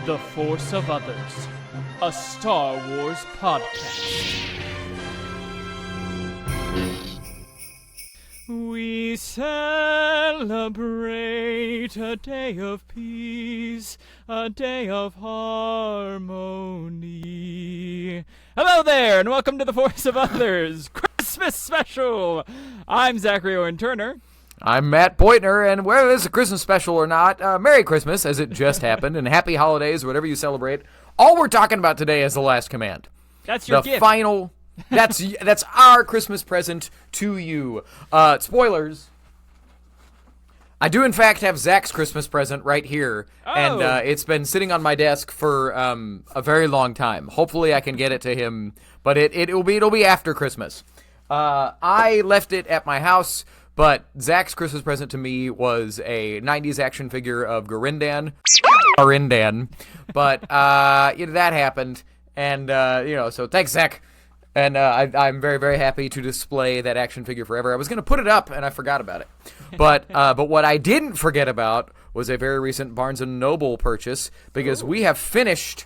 The Force of Others, a Star Wars podcast. We celebrate a day of peace, a day of harmony. Hello there, and welcome to the Force of Others Christmas special. I'm Zachary Owen Turner. I'm Matt Poitner, and whether this is a Christmas special or not, Merry Christmas, as it just happened, and Happy Holidays, whatever you celebrate. All we're talking about today is The Last Command. That's your gift. The final... That's our Christmas present to you. Spoilers. I do, in fact, have Zach's Christmas present right here, and it's been sitting on my desk for a very long time. Hopefully, I can get it to him, but it'll be after Christmas. I left it at my house, but Zach's Christmas present to me was a 90s action figure of Garindan, but that happened, and so thanks, Zach. And I'm very, very happy to display that action figure forever. I was going to put it up, and I forgot about it. But what I didn't forget about was a very recent Barnes & Noble purchase, because we have finished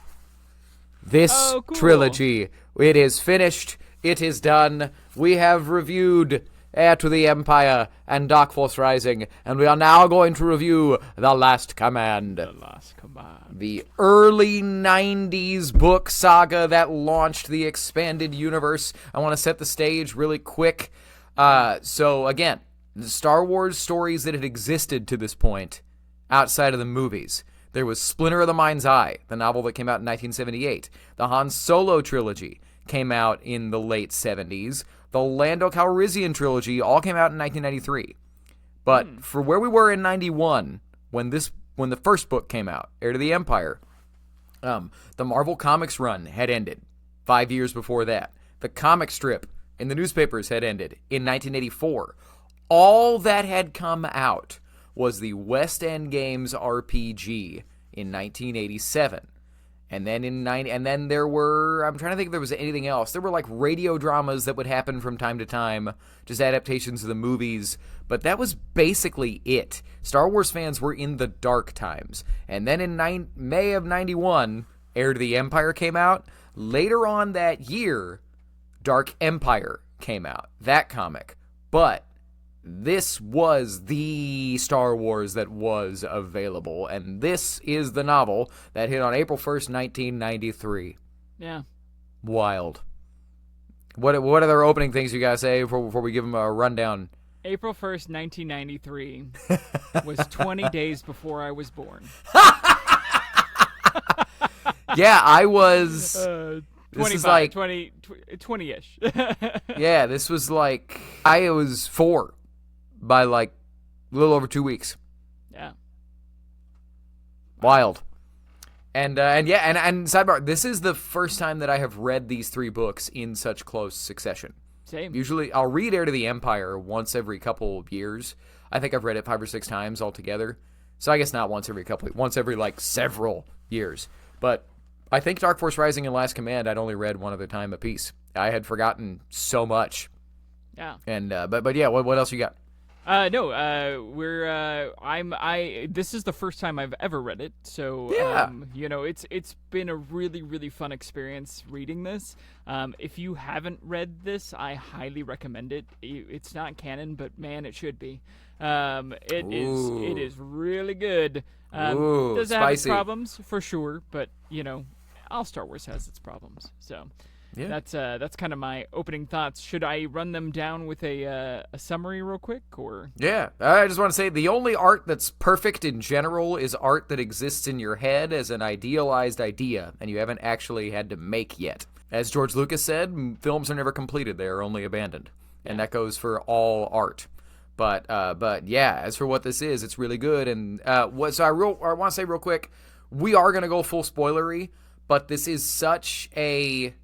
this trilogy. It is finished. It is done. We have reviewed Heir to the Empire and Dark Force Rising, and we are now going to review The Last Command. The Last Command. The early 90s book saga that launched the expanded universe. I want to set the stage really quick. So, again, the Star Wars stories that had existed to this point outside of the movies. There was Splinter of the Mind's Eye, the novel that came out in 1978. The Han Solo trilogy came out in the late 70s. The Lando Calrissian trilogy all came out in 1993. But for where we were in 91, when the first book came out, Heir to the Empire, the Marvel Comics run had ended 5 years before that. The comic strip in the newspapers had ended in 1984. All that had come out was the West End Games RPG in 1987. And then there were, I'm trying to think if there was anything else. There were like radio dramas that would happen from time to time, just adaptations of the movies. But that was basically it. Star Wars fans were in the dark times. And then in May of 91, Heir to the Empire came out. Later on that year, Dark Empire came out, that comic. But this was the Star Wars that was available, and this is the novel that hit on April 1st, 1993. Yeah. Wild. What other opening things you guys say before we give them a rundown? April 1st, 1993 was 20 days before I was born. Yeah, I was... 20-ish. Yeah, this was like... I was 4. By like a little over 2 weeks. Yeah. Wild. And sidebar, this is the first time that I have read these 3 books in such close succession. Same. Usually I'll read Heir to the Empire once every couple of years. I think I've read it 5 or 6 times altogether. So I guess not once every like several years. But I think Dark Force Rising and Last Command I'd only read one at a time apiece. I had forgotten so much. Yeah. And but yeah, what else you got? This is the first time I've ever read it, so, yeah. It's been a really, really fun experience reading this. If you haven't read this, I highly recommend it. It's not canon, but man, it should be. It is really good. Does have its problems, for sure, but, all Star Wars has its problems, so... Yeah. That's kind of my opening thoughts. Should I run them down with a summary real quick, or? Yeah, I just want to say the only art that's perfect in general is art that exists in your head as an idealized idea, and you haven't actually had to make yet. As George Lucas said, films are never completed; they are only abandoned, and that goes for all art. But yeah, as for what this is, it's really good. And I want to say real quick, we are gonna go full spoilery, but this is such a...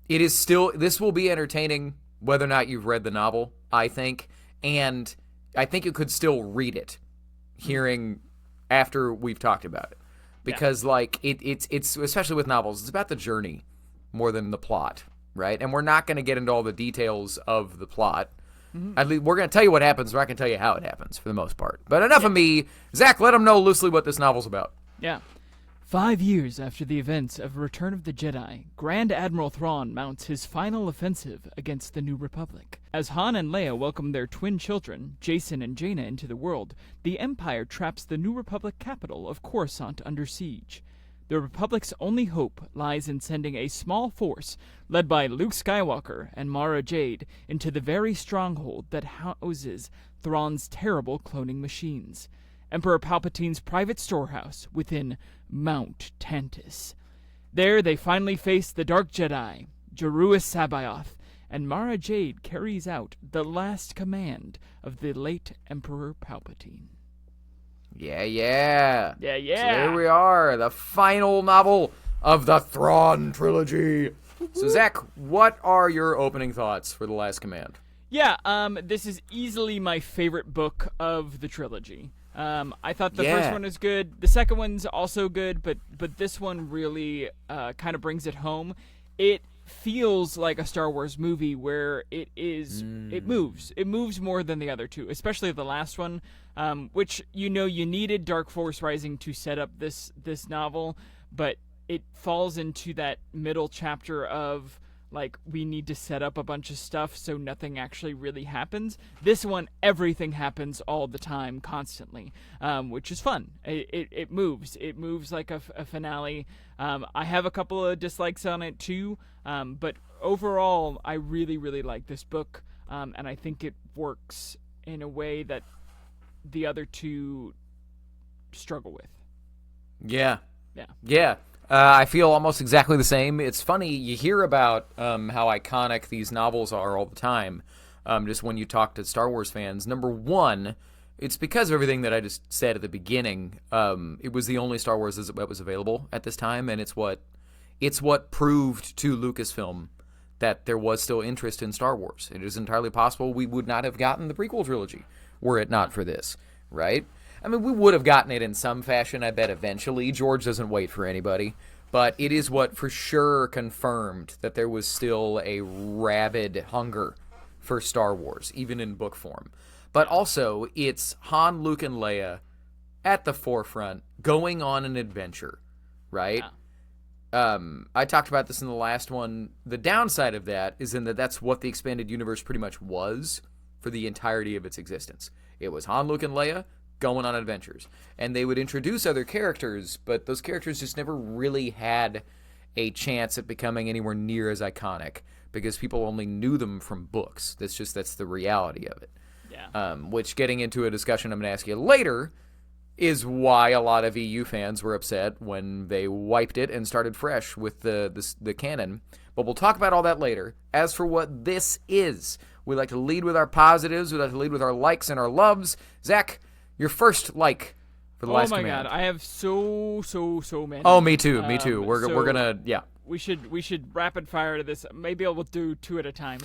It is still, this will be entertaining whether or not you've read the novel, I think, and I think you could still read it hearing after we've talked about it. Because, it's especially with novels, it's about the journey more than the plot, right? And we're not going to get into all the details of the plot. Mm-hmm. At least we're going to tell you what happens, we're not going to tell you how it happens, for the most part. But enough of me. Zach, let them know loosely what this novel's about. Yeah. 5 years after the events of Return of the Jedi, Grand Admiral Thrawn mounts his final offensive against the New Republic. As Han and Leia welcome their twin children, Jacen and Jaina, into the world, the Empire traps the New Republic capital of Coruscant under siege. The Republic's only hope lies in sending a small force, led by Luke Skywalker and Mara Jade, into the very stronghold that houses Thrawn's terrible cloning machines. Emperor Palpatine's private storehouse within Mount Tantus. There they finally face the Dark Jedi, Jeruis Sabaoth, and Mara Jade carries out the last command of the late Emperor Palpatine. Yeah. So there we are, the final novel of the Thrawn Trilogy. So, Zach, what are your opening thoughts for The Last Command? Yeah, this is easily my favorite book of the trilogy. I thought the first one was good. The second one's also good, but this one really kind of brings it home. It feels like a Star Wars movie where it moves. It moves more than the other two, especially the last one, which you needed Dark Force Rising to set up this novel, but it falls into that middle chapter of like, we need to set up a bunch of stuff so nothing actually really happens. This one, everything happens all the time, constantly, which is fun. It moves. It moves like a finale. I have a couple of dislikes on it, too, but overall, I really, really like this book, and I think it works in a way that the other two struggle with. Yeah. I feel almost exactly the same. It's funny, you hear about how iconic these novels are all the time, just when you talk to Star Wars fans. Number one, it's because of everything that I just said at the beginning. It was the only Star Wars that was available at this time, and it's what proved to Lucasfilm that there was still interest in Star Wars. It is entirely possible we would not have gotten the prequel trilogy were it not for this, right? I mean, we would have gotten it in some fashion, I bet, eventually. George doesn't wait for anybody. But it is what for sure confirmed that there was still a rabid hunger for Star Wars, even in book form. But also, it's Han, Luke, and Leia at the forefront, going on an adventure, right? Yeah. I talked about this in the last one. The downside of that is in that that's what the expanded universe pretty much was for the entirety of its existence. It was Han, Luke, and Leia going on adventures. And they would introduce other characters, but those characters just never really had a chance at becoming anywhere near as iconic because people only knew them from books. That's the reality of it. Yeah. Which, getting into a discussion I'm going to ask you later, is why a lot of EU fans were upset when they wiped it and started fresh with the canon. But we'll talk about all that later. As for what this is, we like to lead with our positives. We like to lead with our likes and our loves. Zach, your first like for the last command. Oh my god, I have so many. Oh, me too. We're gonna We should rapid fire to this. Maybe I will do two at a time.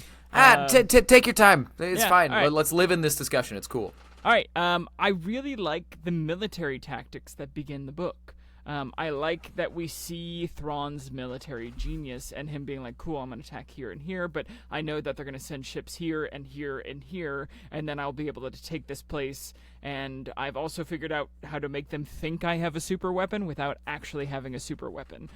Take your time. It's fine. Right. Let's live in this discussion. It's cool. All right. I really like the military tactics that begin the book. I like that we see Thrawn's military genius and him being like, cool, I'm going to attack here and here, but I know that they're going to send ships here and here and here, and then I'll be able to take this place. And I've also figured out how to make them think I have a super weapon without actually having a super weapon.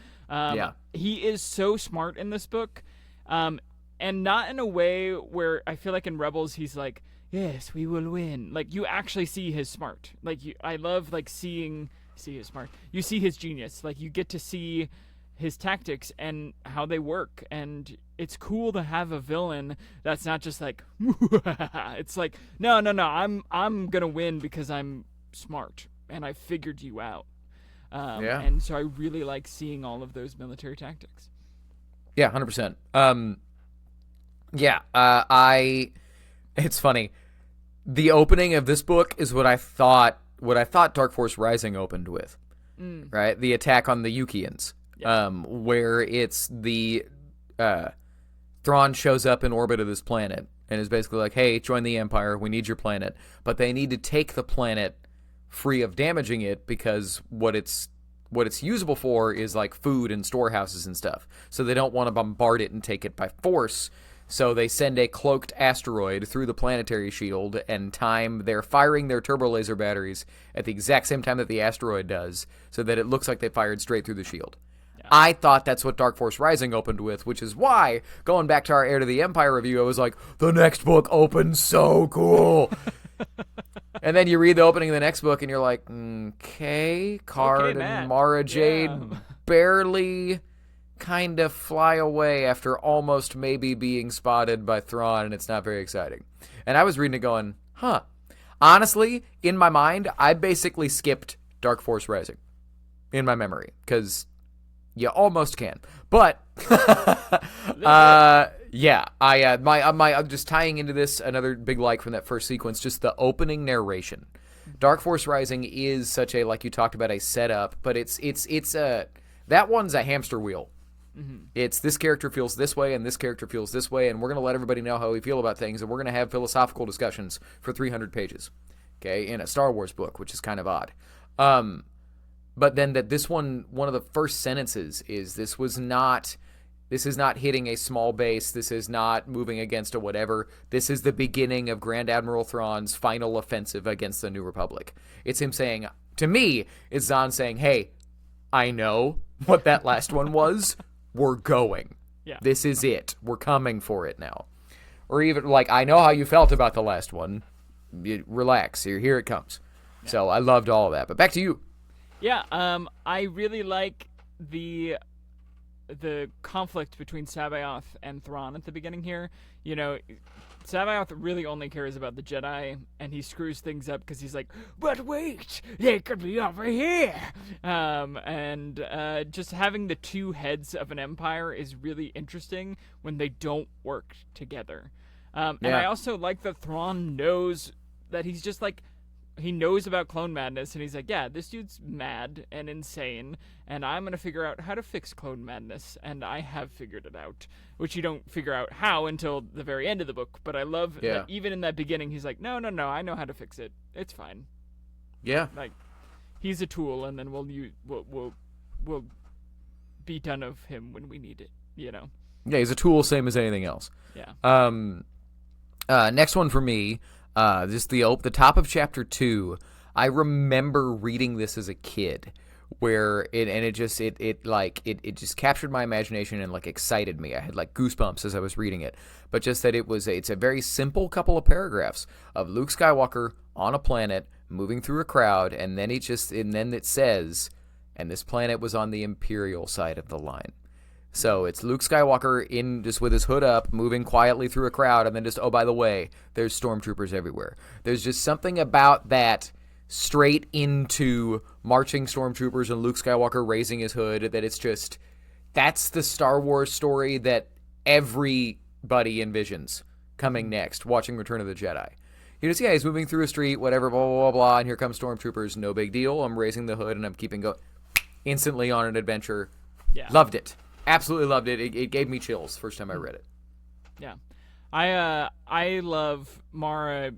He is so smart in this book, and not in a way where I feel like in Rebels he's like, yes, we will win. Like, you actually see his smart. Like, I love like see his smart. You see his genius. Like, you get to see his tactics and how they work. And it's cool to have a villain that's not just like, it's like, no, I'm gonna win because I'm smart and I figured you out. And so I really like seeing all of those military tactics. Yeah, 100%. It's funny. The opening of this book is what I thought Dark Force Rising opened with, right? The attack on the Yukians, where it's the Thrawn shows up in orbit of this planet and is basically like, hey, join the Empire, we need your planet. But they need to take the planet free of damaging it because what it's usable for is like food and storehouses and stuff. So they don't want to bombard it and take it by force. So they send a cloaked asteroid through the planetary shield and they're firing their turbo laser batteries at the exact same time that the asteroid does, so that it looks like they fired straight through the shield. Yeah. I thought that's what Dark Force Rising opened with, which is why, going back to our Heir to the Empire review, I was like, the next book opens so cool. And then you read the opening of the next book and you're like, okay, Card and Mara Jade barely kind of fly away after almost maybe being spotted by Thrawn, and it's not very exciting. And I was reading it going, honestly, in my mind, I basically skipped Dark Force Rising in my memory, because you almost can. But I'm just tying into this, another big like from that first sequence, just the opening narration. Dark Force Rising is such a, like you talked about, a setup, but it's that one's a hamster wheel. Mm-hmm. It's this character feels this way and this character feels this way, and we're going to let everybody know how we feel about things, and we're going to have philosophical discussions for 300 pages, okay, in a Star Wars book, which is kind of odd. But then that this one of the first sentences is, this is not hitting a small base, this is not moving against a whatever, this is the beginning of Grand Admiral Thrawn's final offensive against the New Republic. It's him saying, to me, it's Zahn saying, hey, I know what that last one was. We're going. Yeah. This is it. We're coming for it now. Or even, like, I know how you felt about the last one. Relax. Here it comes. Yeah. So I loved all of that. But back to you. Yeah, I really like the conflict between Sabaoth and Thrawn at the beginning here. You know, Sabaoth really only cares about the Jedi, and he screws things up because he's like, but wait, they could be over here. Just having the two heads of an empire is really interesting when they don't work together. And I also like that Thrawn knows that he's just like, he knows about clone madness, and he's like, yeah, this dude's mad and insane, and I'm going to figure out how to fix clone madness, and I have figured it out, which you don't figure out how until the very end of the book, but I love that even in that beginning, he's like, no, I know how to fix it. It's fine. Yeah. Like, he's a tool, and then we'll be done of him when we need it, you know? Yeah, he's a tool, same as anything else. Yeah. Next one for me, just the top of chapter 2. I remember reading this as a kid, where it just captured my imagination and like excited me. I had like goosebumps as I was reading it. But just that it's a very simple couple of paragraphs of Luke Skywalker on a planet moving through a crowd, and then it says, and this planet was on the Imperial side of the line. So it's Luke Skywalker in just with his hood up, moving quietly through a crowd, and then just, oh, by the way, there's stormtroopers everywhere. There's just something about that straight into marching stormtroopers and Luke Skywalker raising his hood that it's just, that's the Star Wars story that everybody envisions coming next, watching Return of the Jedi. He's moving through a street, whatever, blah, blah, blah, blah, and here comes stormtroopers, no big deal. I'm raising the hood and I'm keeping going. Instantly on an adventure. Yeah. Loved it. Absolutely loved it. It gave me chills first time I read it. Yeah. I love Mara,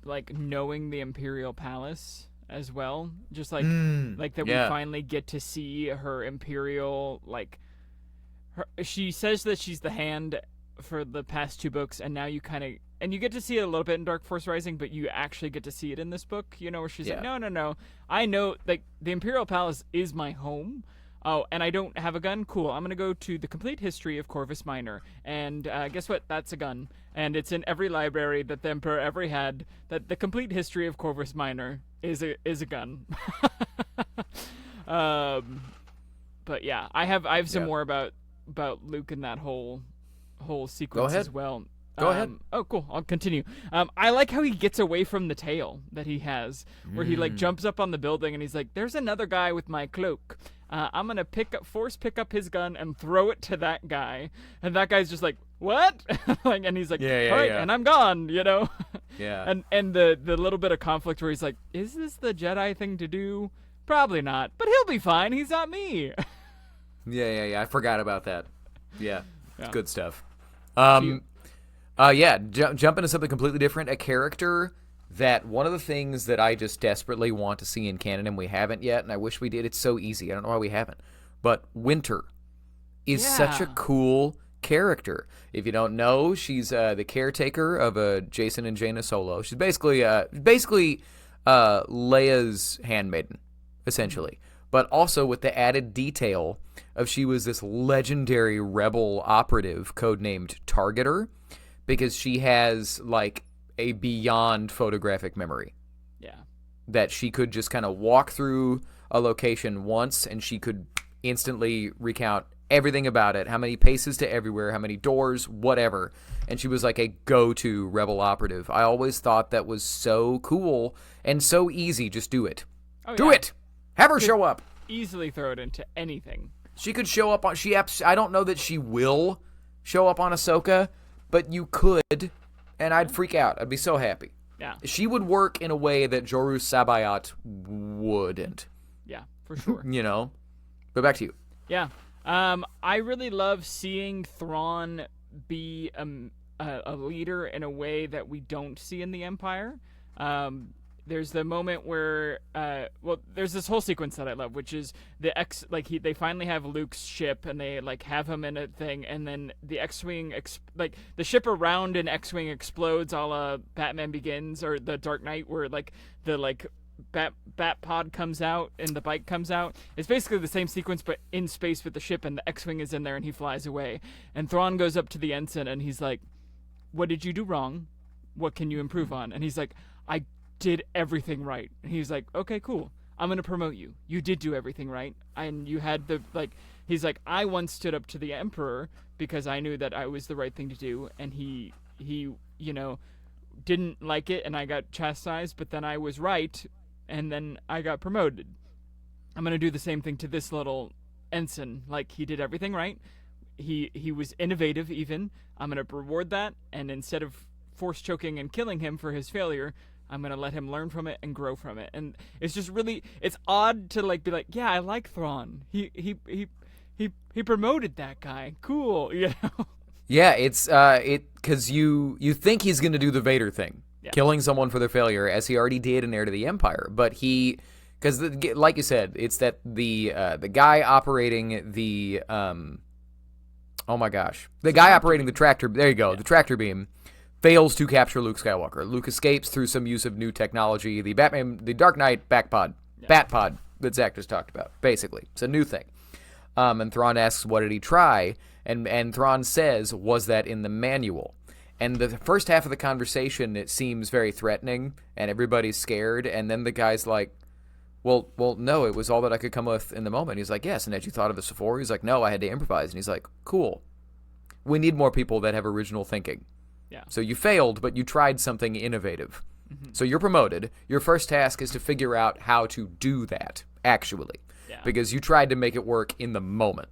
like, knowing the Imperial Palace as well. Just like that we finally get to see her Imperial, like, she says that she's the hand for the past 2 books, and now you kind of, and you get to see it a little bit in Dark Force Rising, but you actually get to see it in this book, you know, where she's like, no, I know, like, the Imperial Palace is my home. Oh, and I don't have a gun? Cool. I'm going to go to the complete history of Corvus Minor. And guess what? That's a gun. And it's in every library that the Emperor ever had, that the complete history of Corvus Minor is a gun. But yeah, I have some more about Luke and that whole sequence as well. Go ahead. Oh, cool. I'll continue. I like how he gets away from the tail that he has, where he like jumps up on the building and he's like, "There's another guy with my cloak. I'm gonna pick up his gun and throw it to that guy." And that guy's just like, "What?" Like, and he's like, "All right," and I'm gone. You know. Yeah. And the little bit of conflict where he's like, "Is this the Jedi thing to do? Probably not, but he'll be fine. He's not me." Yeah. I forgot about that. Yeah. Good stuff. Jump into something completely different. A character that one of the things that I just desperately want to see in canon and we haven't yet, and I wish we did. It's so easy. I don't know why we haven't. But Winter is such a cool character. If you don't know, she's the caretaker of Jason and Jaina Solo. She's basically Leia's handmaiden, essentially. But also with the added detail of she was this legendary rebel operative codenamed Targeter, because she has like a beyond photographic memory. Yeah. That she could just kind of walk through a location once and she could instantly recount everything about it, how many paces to everywhere, how many doors, whatever. And she was like a go-to rebel operative. I always thought that was so cool and so easy. Just do it. Do it. Have her show up. Easily throw it into anything. She could show up on... I don't know that she will show up on Ahsoka, but you could, and I'd freak out. I'd be so happy. Yeah. She would work in a way that Joru Sabayat wouldn't. Yeah, for sure. You know? But back to you. Yeah. I really love seeing Thrawn be a leader in a way that we don't see in the Empire. There's the moment where, there's this whole sequence that I love, which is they finally have Luke's ship and they like have him in a thing, and then the X-wing, the ship around an X-wing explodes, a la Batman Begins or The Dark Knight, where like the Bat pod comes out and the bike comes out. It's basically the same sequence, but in space with the ship, and the X-wing is in there and he flies away. And Thrawn goes up to the ensign and he's like, "What did you do wrong? What can you improve on?" And he's like, "I did everything right." And he's like, "Okay, cool. I'm going to promote you. You did do everything right." And you had he's like, "I once stood up to the Emperor because I knew that I was the right thing to do. And he, didn't like it and I got chastised, but then I was right. And then I got promoted. I'm going to do the same thing to this little ensign. Like, he did everything right. He was innovative even. I'm going to reward that. And instead of force choking and killing him for his failure, I'm going to let him learn from it and grow from it." And it's just really, it's odd to be like, yeah, I like Thrawn. He promoted that guy. Cool. Yeah, it's because you think he's going to do the Vader thing. Yeah. Killing someone for their failure, as he already did in Heir to the Empire. But because like you said, it's that the guy operating the guy operating the tractor. There you go, the tractor beam fails to capture Luke Skywalker. Luke escapes through some use of new technology, the Dark Knight Bat pod that Zach just talked about. Basically, it's a new thing. And Thrawn asks, "What did he try?" And Thrawn says, "Was that in the manual?" And the first half of the conversation, it seems very threatening, and everybody's scared. And then the guy's like, well, no, it was all that I could come with in the moment. He's like, "Yes, and had you thought of this before?" He's like, "No, I had to improvise." And he's like, "Cool. We need more people that have original thinking." Yeah. So you failed, but you tried something innovative. Mm-hmm. So you're promoted. Your first task is to figure out how to do that, actually. Yeah. Because you tried to make it work in the moment.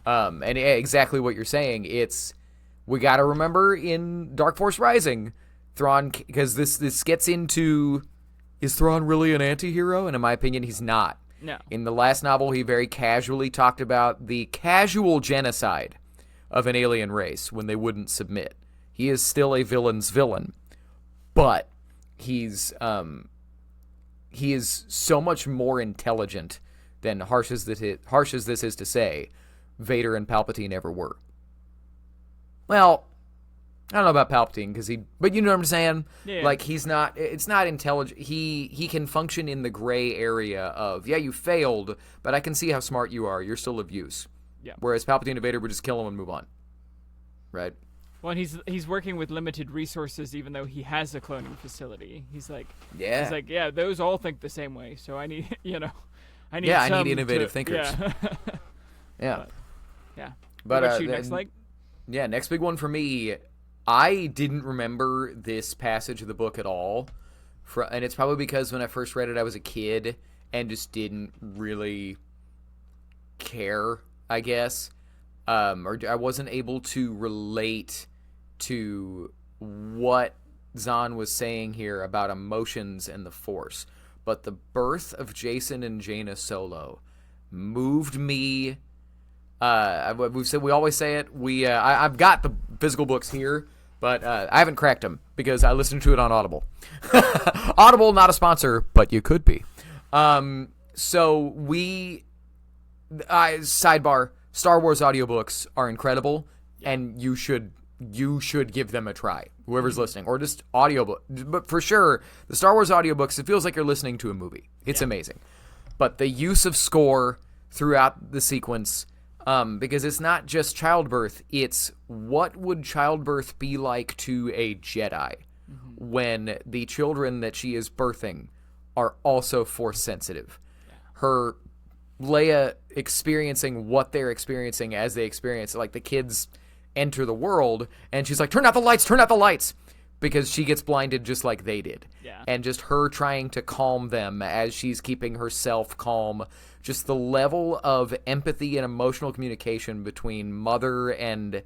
And exactly what you're saying, we got to remember in Dark Force Rising, Thrawn, because this gets into, is Thrawn really an anti-hero? And in my opinion, he's not. No. In the last novel, he very casually talked about the casual genocide of an alien race when they wouldn't submit. He is still a villain's villain, but he is so much more intelligent than, harsh as this is to say, Vader and Palpatine ever were. Well, I don't know about Palpatine, but you know what I'm saying? Yeah. Like, it's not intelligent. He can function in the gray area of, yeah, you failed, but I can see how smart you are. You're still of use. Yeah. Whereas Palpatine and Vader would just kill him and move on. Right? Well, and he's working with limited resources, even though he has a cloning facility. He's like, yeah, those all think the same way. So I need, I need innovative thinkers. Yeah. Yeah. Yeah. But what about you, next leg? Yeah, next big one for me. I didn't remember this passage of the book at all, and it's probably because when I first read it, I was a kid and just didn't really care, I guess, or I wasn't able to relate to what Zahn was saying here about emotions and the Force. But the birth of Jason and Jaina Solo moved me. We always say it. I've got the physical books here, but I haven't cracked them because I listened to it on Audible. Audible, not a sponsor, but you could be. Sidebar, Star Wars audiobooks are incredible. and you should give them a try, whoever's listening, or just audiobook. But for sure, the Star Wars audiobooks, it feels like you're listening to a movie. It's amazing. But the use of score throughout the sequence, because it's not just childbirth, it's what would childbirth be like to a Jedi when the children that she is birthing are also Force sensitive. Her Leia experiencing what they're experiencing as they experience it, like the kids enter the world, and she's like, turn out the lights, because she gets blinded just like they did. Yeah. And just her trying to calm them as she's keeping herself calm. Just the level of empathy and emotional communication between mother and,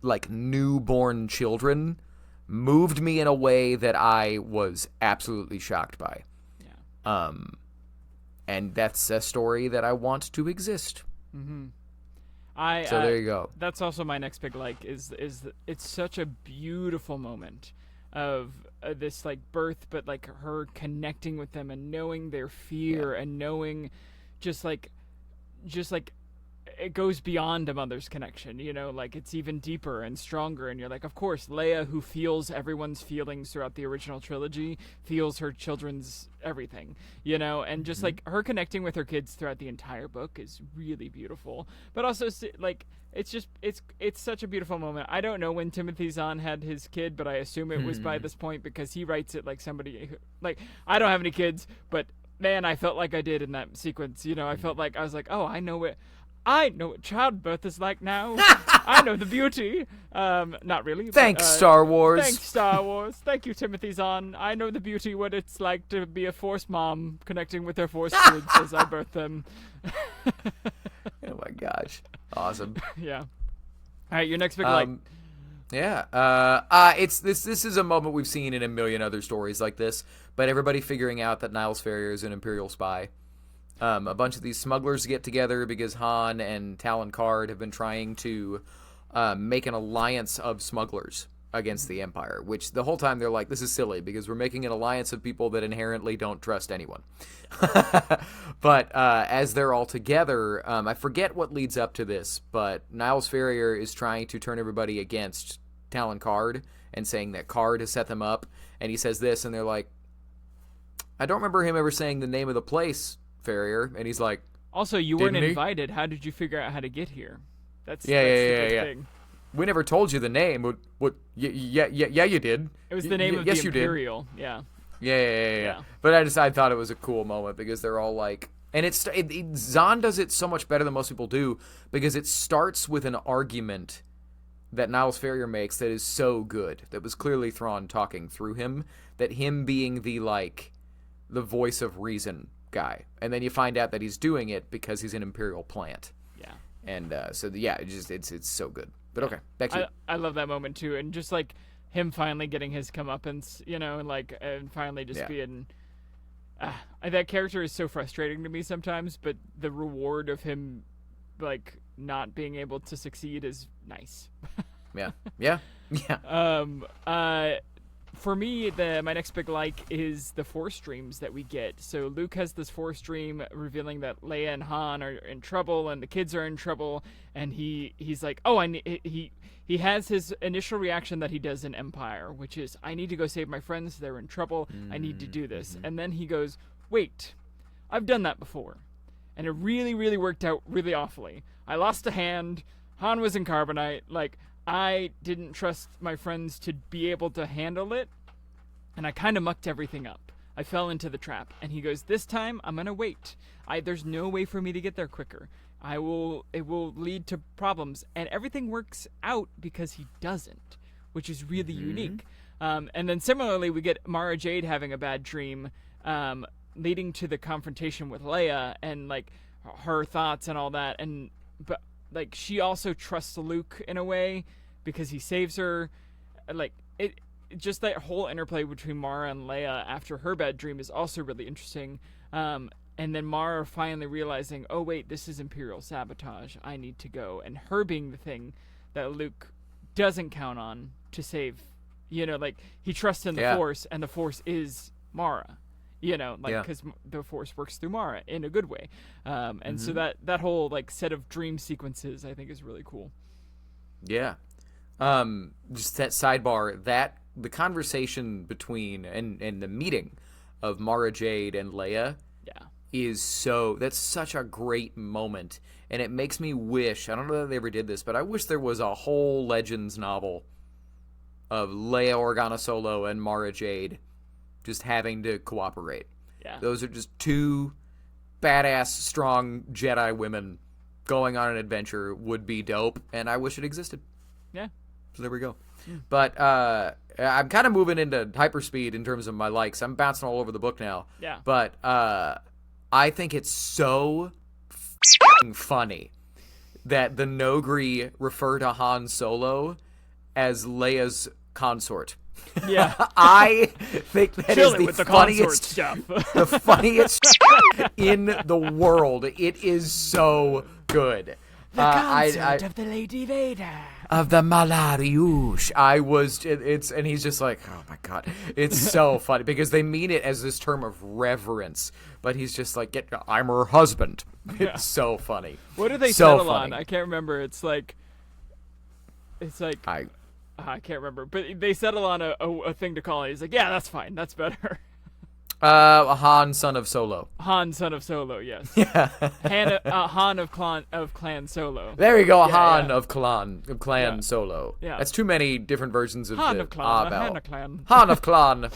like, newborn children moved me in a way that I was absolutely shocked by. Yeah. And that's a story that I want to exist. Mm-hmm. So there you go. That's also my next big like is it's such a beautiful moment of this like birth, but like her connecting with them and knowing their fear and knowing just like it goes beyond a mother's connection, you know, like it's even deeper and stronger. And you're like, of course, Leia, who feels everyone's feelings throughout the original trilogy, feels her children's everything, you know, and just like her connecting with her kids throughout the entire book is really beautiful. But also, like, it's just it's such a beautiful moment. I don't know when Timothy Zahn had his kid, but I assume it was by this point, because he writes it like somebody who, like, I don't have any kids, but man, I felt like I did in that sequence. You know, I felt like I was like, oh, I know what childbirth is like now. I know the beauty. Not really. Thanks, Star Wars. Thanks, Star Wars. Thank you, Timothy Zahn. I know the beauty, what it's like to be a Force mom connecting with her Force kids as I birth them. Oh my gosh. Awesome. Yeah. All right, your next big like. Yeah. This is a moment we've seen in a million other stories like this, but everybody figuring out that Niles Ferrier is an Imperial spy. A bunch of these smugglers get together because Han and Talon Karrde have been trying to make an alliance of smugglers against the Empire, which the whole time they're like, this is silly because we're making an alliance of people that inherently don't trust anyone. But as they're all together, I forget what leads up to this, but Niles Ferrier is trying to turn everybody against Talon Karrde and saying that Karrde has set them up, and he says this, and they're like, I don't remember him ever saying the name of the place, Ferrier, and he's like, also, you weren't invited. How did you figure out how to get here? That's the big thing. We never told you the name. What? Yeah, you did. It was the name of the Imperial. Yeah. Yeah. But I thought it was a cool moment because they're all like, and Zahn does it so much better than most people do because it starts with an argument that Niles Ferrier makes that is so good. That was clearly Thrawn talking through him. That him being the voice of reason guy, and then you find out that he's doing it because he's an Imperial plant. Yeah. And it's so good. But okay, back to you. I love that moment too, and just like him finally getting his comeuppance, you know, and finally just being. That character is so frustrating to me sometimes, but the reward of him, like, not being able to succeed is nice. Yeah. For me, my next big like is the Force dreams that we get. So Luke has this Force dream revealing that Leia and Han are in trouble and the kids are in trouble, and he's like, he has his initial reaction that he does in Empire, which is, I need to go save my friends, they're in trouble, I need to do this. And then he goes, wait, I've done that before, and it really, really worked out really awfully. I lost a hand, Han was in carbonite, like, I didn't trust my friends to be able to handle it, and I kind of mucked everything up. I fell into the trap. And he goes, this time, I'm going to wait. There's no way for me to get there quicker. It will lead to problems. And everything works out because he doesn't, which is really unique. And then similarly, we get Mara Jade having a bad dream, leading to the confrontation with Leia and, like, her thoughts and all that. But like, she also trusts Luke in a way because he saves her. Like, just that whole interplay between Mara and Leia after her bad dream is also really interesting. And then Mara finally realizing, oh wait, this is Imperial sabotage, I need to go, and her being the thing that Luke doesn't count on to save, you know, like, he trusts in the Force, and the Force is Mara. You know, like, because the Force works through Mara in a good way. And so that whole, like, set of dream sequences, I think, is really cool. Yeah. Just that sidebar, that the conversation between and the meeting of Mara Jade and Leia that's such a great moment. And it makes me wish, I don't know that they ever did this, but I wish there was a whole Legends novel of Leia Organa Solo and Mara Jade just having to cooperate. Yeah. Those are just two badass, strong Jedi women going on an adventure would be dope, and I wish it existed. Yeah. So there we go. But I'm kind of moving into hyperspeed in terms of my likes. I'm bouncing all over the book now. Yeah. But I think it's so f***ing funny that the Nogri refer to Han Solo as Leia's consort. Yeah. I think that is the funniest stuff. the funniest in the world. It is so good. The consort of the Lady Vader. Of the Malariush. And he's just like, oh my God. It's so funny because they mean it as this term of reverence, but he's just like, I'm her husband. It's so funny. What do they so settle funny. on? I can't remember. It's like I can't remember, but they settle on a thing to call it. He's like, yeah, that's fine. That's better. Han, son of Solo. Han, son of Solo, yes. Yeah. Han of Clan Solo. There we go, Yeah, Han yeah. of Clan Solo. Yeah. That's too many different versions of Han the of Clan. Abel. Han of Clan. Han of Clan.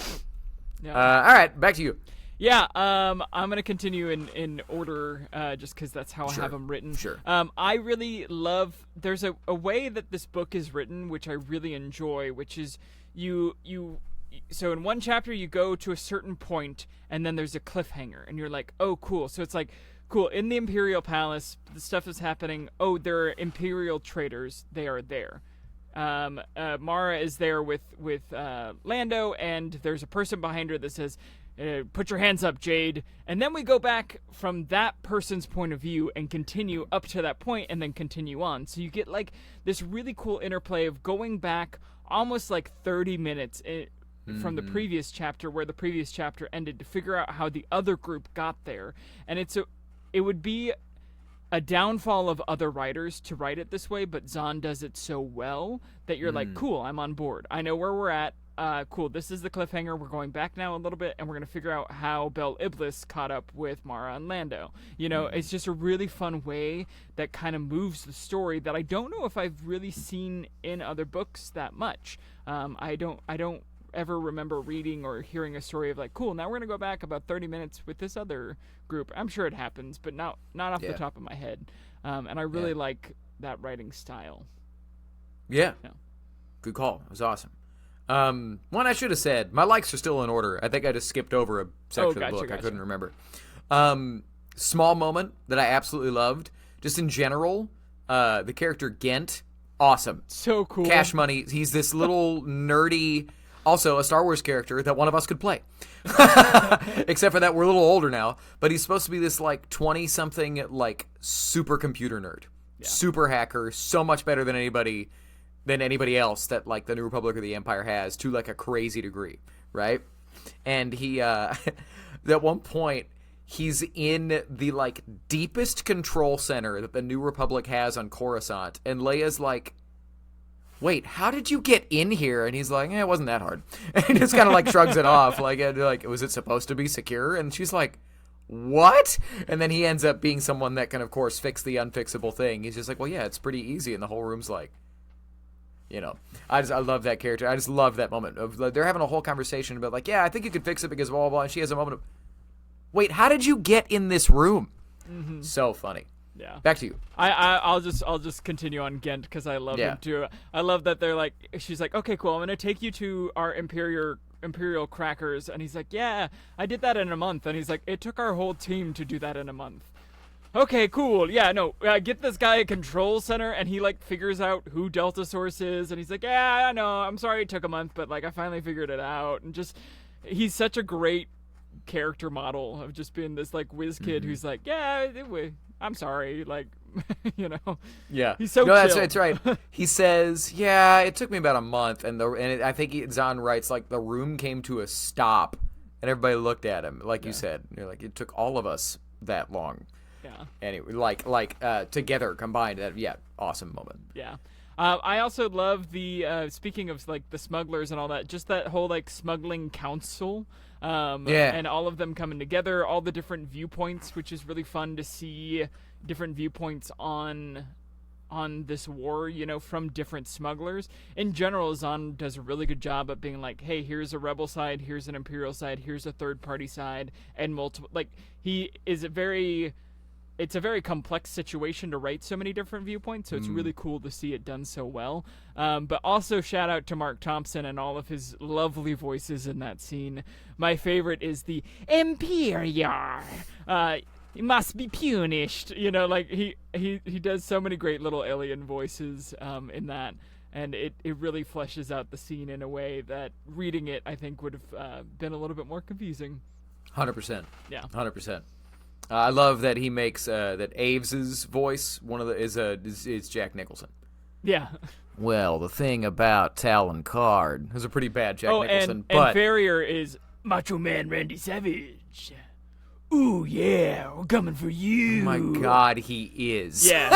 Yeah. All right, back to you. Yeah, I'm gonna continue in order, just because that's how I have them written. Sure. I really love. There's a way that this book is written, which I really enjoy, which is you. So in one chapter you go to a certain point, and then there's a cliffhanger, and you're like, oh, cool. So it's like, cool. In the Imperial Palace, the stuff is happening. Oh, there are Imperial traders. They are there. Mara is there with Lando, and there's a person behind her that says, put your hands up, Jade. And then we go back from that person's point of view and continue up to that point and then continue on. So you get like this really cool interplay of going back almost like 30 minutes from the previous chapter where the previous chapter ended to figure out how the other group got there. And it would be a downfall of other writers to write it this way, but Zahn does it so well that you're like, cool, I'm on board. I know where we're at. Cool, this is the cliffhanger. We're going back now a little bit, and we're going to figure out how Bel Iblis caught up with Mara and Lando. You know, it's just a really fun way that kind of moves the story that I don't know if I've really seen in other books that much. I don't ever remember reading or hearing a story of like, cool, now we're going to go back about 30 minutes with this other group. I'm sure it happens, but not off the top of my head. And I really like that writing style. Yeah. Good call. It was awesome. One I should have said, my likes are still in order. I think I just skipped over a section of the book. I couldn't remember. Small moment that I absolutely loved. Just in general, the character Gent, awesome. So cool. Cash Money. He's this little nerdy, also a Star Wars character that one of us could play. Except for that we're a little older now. But he's supposed to be this like 20-something like super computer nerd. Yeah. Super hacker. So much better than anybody else that like the New Republic or the Empire has, to like a crazy degree, right? And he at one point he's in the like deepest control center that the New Republic has on Coruscant, and Leia's like, wait, how did you get in here? And he's like, it wasn't that hard. And he just kind of like shrugs it off, like was it supposed to be secure? And she's like, what? And then he ends up being someone that can of course fix the unfixable thing. He's just like, well, yeah, it's pretty easy. And the whole room's like, you know, I love that character. I just love that moment of they're having a whole conversation about like, yeah, I think you could fix it because blah, blah, blah. And she has a moment of, wait, how did you get in this room? Mm-hmm. So funny. Yeah. Back to you. I'll just continue on Gent because I love him too. I love that they're like, she's like, okay, cool, I'm gonna take you to our Imperial crackers, and he's like, yeah, I did that in a month, and he's like, it took our whole team to do that in a month. Okay, cool. Yeah, no, get this guy a control center, and he, like, figures out who Delta Source is, and he's like, yeah, I know, I'm sorry it took a month, but, like, I finally figured it out, and just, he's such a great character model of just being this, like, whiz kid who's like, yeah, I'm sorry, like, you know. Yeah. He's so chill. That's right. He says, yeah, it took me about a month, I think Zahn writes, like, the room came to a stop, and everybody looked at him, like you said. You're like, it took all of us that long. Yeah. Anyway, like together, combined, awesome moment. Yeah. I also love the speaking of like the smugglers and all that, just that whole like smuggling council, and all of them coming together, all the different viewpoints, which is really fun to see different viewpoints on this war, from different smugglers. In general, Zahn does a really good job at being like, hey, here's a rebel side, here's an imperial side, here's a third party side, and multiple. Like, it's a very complex situation to write so many different viewpoints, so it's really cool to see it done so well. But also shout out to Mark Thompson and all of his lovely voices in that scene. My favorite is the Imperial. He must be punished. Like he does so many great little alien voices in that. And it really fleshes out the scene in a way that reading it, I think, would have been a little bit more confusing. 100%. Yeah. 100%. I love that he makes that Aves's voice is Jack Nicholson. Yeah. Well, the thing about Talon Card is a pretty bad Jack Nicholson, but and Farrier is Macho Man Randy Savage. Ooh yeah, we're coming for you. Oh my God, he is. Yeah.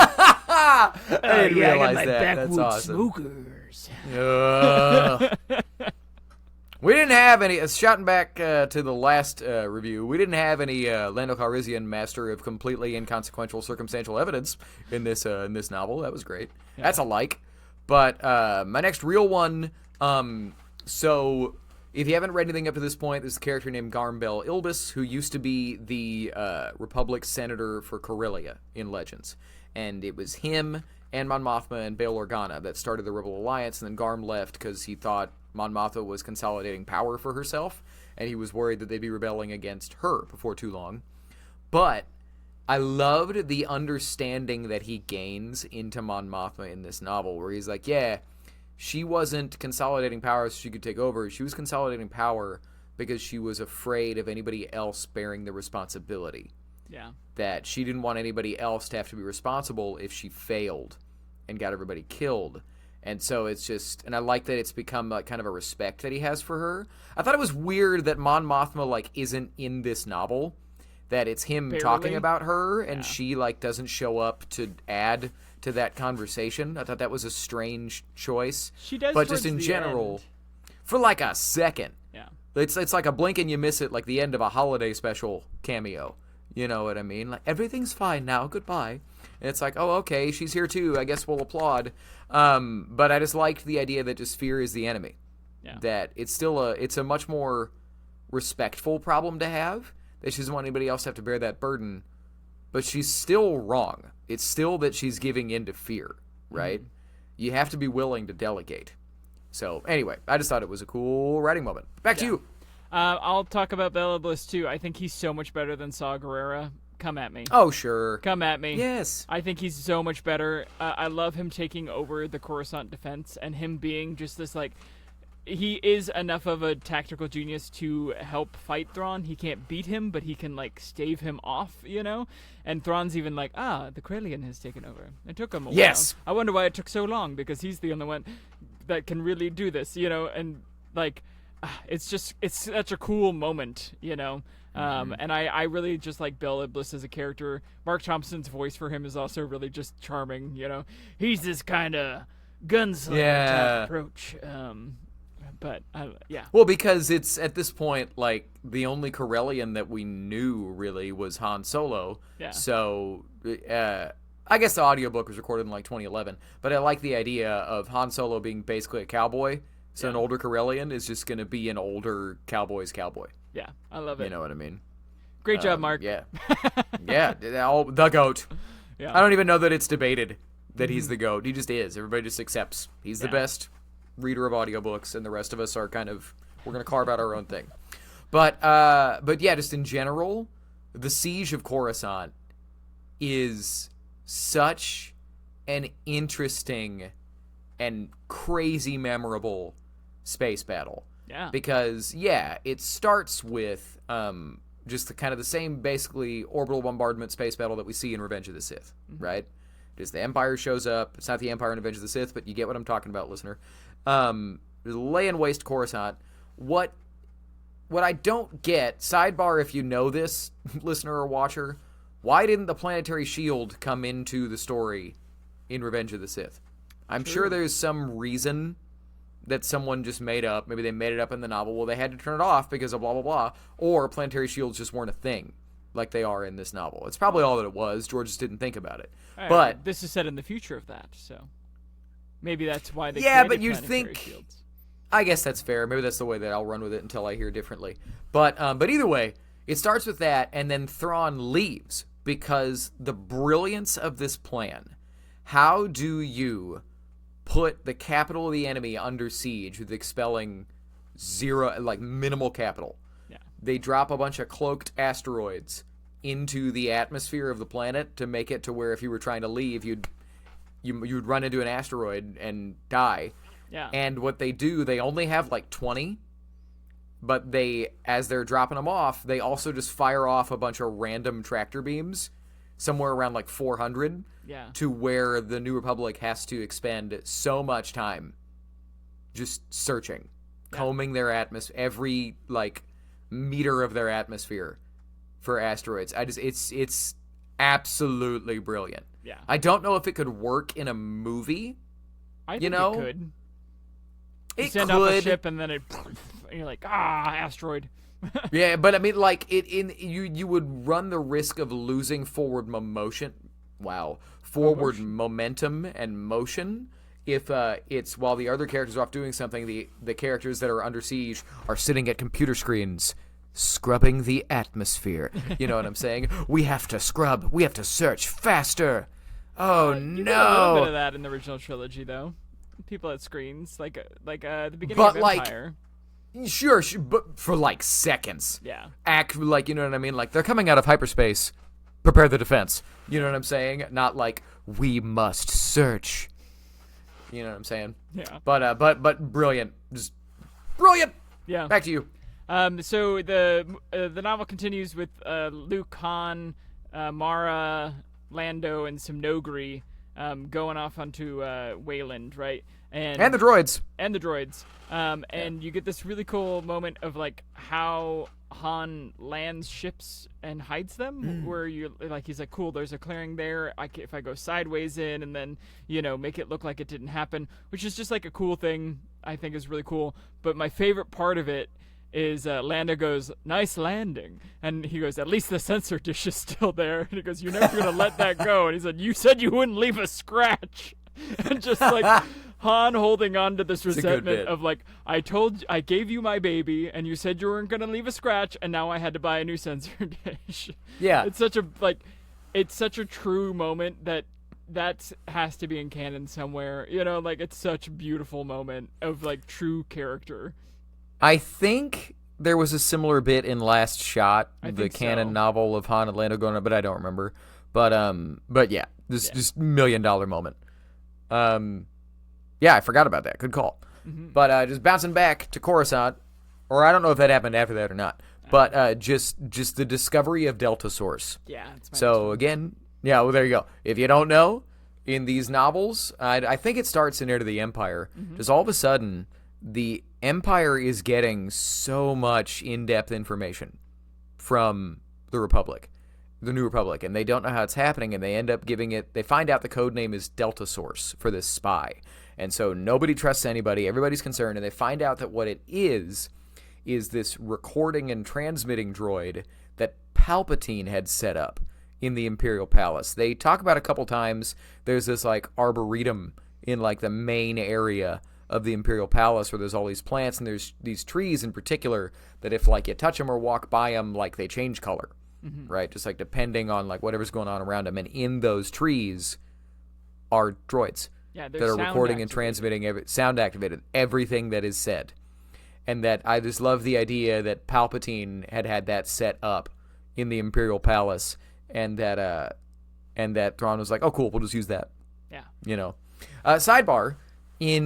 I didn't I realize got my that. That's backwoods awesome. smokers. We didn't have any. Shouting back to the last review, we didn't have any Lando Calrissian, master of completely inconsequential circumstantial evidence in this novel. That was great. Yeah. That's a like. But my next real one. So if you haven't read anything up to this point, there's a character named Garm Bel Ilbis, who used to be the Republic senator for Corellia in Legends, and it was him and Mon Mothma and Bail Organa that started the Rebel Alliance, and then Garm left because he thought Mon Mothma was consolidating power for herself, and he was worried that they'd be rebelling against her before too long. But I loved the understanding that he gains into Mon Mothma in this novel, where he's like, yeah, she wasn't consolidating power so she could take over. She was consolidating power because she was afraid of anybody else bearing the responsibility. Yeah. That she didn't want anybody else to have to be responsible if she failed and got everybody killed. And so it's just, and I like that it's become like kind of a respect that he has for her. I thought it was weird that Mon Mothma like isn't in this novel, that it's him Barely. talking about her and she like doesn't show up to add to that conversation. I thought that was a strange choice. She does, but just in general, for like a second. Yeah. It's like a blink and you miss it, like the end of a holiday special cameo. You know what I mean? Like, everything's fine now, goodbye. And it's like, oh, okay, she's here too, I guess we'll applaud. But I just liked the idea that just fear is the enemy. Yeah. That it's a much more respectful problem to have, that she doesn't want anybody else to have to bear that burden, but she's still wrong. It's still that she's giving in to fear, right? Mm-hmm. You have to be willing to delegate. So, anyway, I just thought it was a cool writing moment. Back to you. I'll talk about Bela Bliss, too. I think he's so much better than Saw Gerrera. Come at me. Oh, sure. Come at me. Yes. I think he's so much better. I love him taking over the Coruscant defense and him being just this, like, he is enough of a tactical genius to help fight Thrawn. He can't beat him, but he can, like, stave him off, And Thrawn's even like, the Corellian has taken over. It took him a while. Yes. I wonder why it took so long, because he's the only one that can really do this, And, like, it's such a cool moment, And I really just like Bela Bliss as a character. Mark Thompson's voice for him is also really just charming, He's this kind of gunslinger type approach. Well, because it's at this point, like, the only Corellian that we knew really was Han Solo. Yeah. So, I guess the audiobook was recorded in like 2011, but I like the idea of Han Solo being basically a cowboy. So an older Corellian is just going to be an older cowboy's cowboy. Yeah, I love it. You know what I mean? Great job, Mark. Yeah. The GOAT. Yeah. I don't even know that it's debated that he's the GOAT. He just is. Everybody just accepts. He's the best reader of audiobooks, and the rest of us are we're going to carve out our own thing. But yeah, just in general, the Siege of Coruscant is such an interesting and crazy memorable space battle. Yeah. Because, it starts with just the same, basically, orbital bombardment space battle that we see in Revenge of the Sith, right? Just the Empire shows up. It's not the Empire in Revenge of the Sith, but you get what I'm talking about, listener. Laying waste Coruscant. What I don't get, sidebar if you know this, listener or watcher, why didn't the planetary shield come into the story in Revenge of the Sith? I'm sure there's some reason that someone just made up. Maybe they made it up in the novel. Well, they had to turn it off because of blah, blah, blah. Or planetary shields just weren't a thing like they are in this novel. It's probably all that it was. George just didn't think about it. Right, but this is set in the future of that, so maybe that's why they but you'd think shields. I guess that's fair. Maybe that's the way that I'll run with it until I hear differently. But either way, it starts with that, and then Thrawn leaves because the brilliance of this plan. How do you put the capital of the enemy under siege with expelling minimal capital? Yeah. They drop a bunch of cloaked asteroids into the atmosphere of the planet to make it to where if you were trying to leave, you'd run into an asteroid and die. Yeah. And what they do, they only have 20, but as they're dropping them off, they also just fire off a bunch of random tractor beams somewhere around 400 to where the New Republic has to expend so much time just searching, combing their atmosphere, every meter of their atmosphere for asteroids. It's absolutely brilliant. Yeah. I don't know if it could work in a movie. I think it could. You send could. off a ship and then and you're like, asteroid. Yeah, but I mean, you would run the risk of losing forward momentum and motion if it's while the other characters are off doing something, the characters that are under siege are sitting at computer screens scrubbing the atmosphere. You know what I'm saying? We have to scrub. We have to search faster. Oh no! You got a little bit of that in the original trilogy, though. People at screens, the beginning of Empire. Sure, but for seconds. Yeah. Act you know what I mean? They're coming out of hyperspace. Prepare the defense. You know what I'm saying? Not we must search. You know what I'm saying? Yeah. But brilliant. Just brilliant. Yeah. Back to you. So the novel continues with Luke, Han, Mara, Lando, and some Nogri going off onto Wayland, right? And the droids. And you get this really cool moment of how Han lands ships and hides them, where he's like, cool, there's a clearing there. If I go sideways in and then make it look like it didn't happen, which is just a cool thing. I think is really cool. But my favorite part of it is Lando goes, nice landing. And he goes, at least the sensor dish is still there. And he goes, you're never going to let that go. And he said, you said you wouldn't leave a scratch. And just Han holding on to this resentment of I gave you my baby and you said you weren't going to leave a scratch and now I had to buy a new sensor dish. Yeah. It's such a true moment that has to be in canon somewhere. It's such a beautiful moment of true character. I think there was a similar bit in Last Shot, the canon novel of Han and Lando going up, but I don't remember. But yeah, this just $1 million moment. Yeah, I forgot about that. Good call. Mm-hmm. But just bouncing back to Coruscant, or I don't know if that happened after that or not. But just the discovery of Delta Source. Yeah. So again, well, there you go. If you don't know, in these novels, I think it starts in Heir to the Empire. Just all of a sudden, the Empire is getting so much in-depth information from the Republic, the New Republic, and they don't know how it's happening, and they end up giving it. They find out the code name is Delta Source for this spy, and so nobody trusts anybody. Everybody's concerned, and they find out that what it is this recording and transmitting droid that Palpatine had set up in the Imperial Palace. They talk about a couple times. There's this arboretum in the main area of the Imperial Palace where there's all these plants and there's these trees in particular that if you touch them or walk by them, they change color, right? Just depending on whatever's going on around them. And in those trees are droids that are recording and transmitting sound activated everything that is said. And that I just love the idea that Palpatine had that set up in the Imperial Palace, and that Thrawn was like, oh cool, we'll just use that. Yeah. Sidebar. I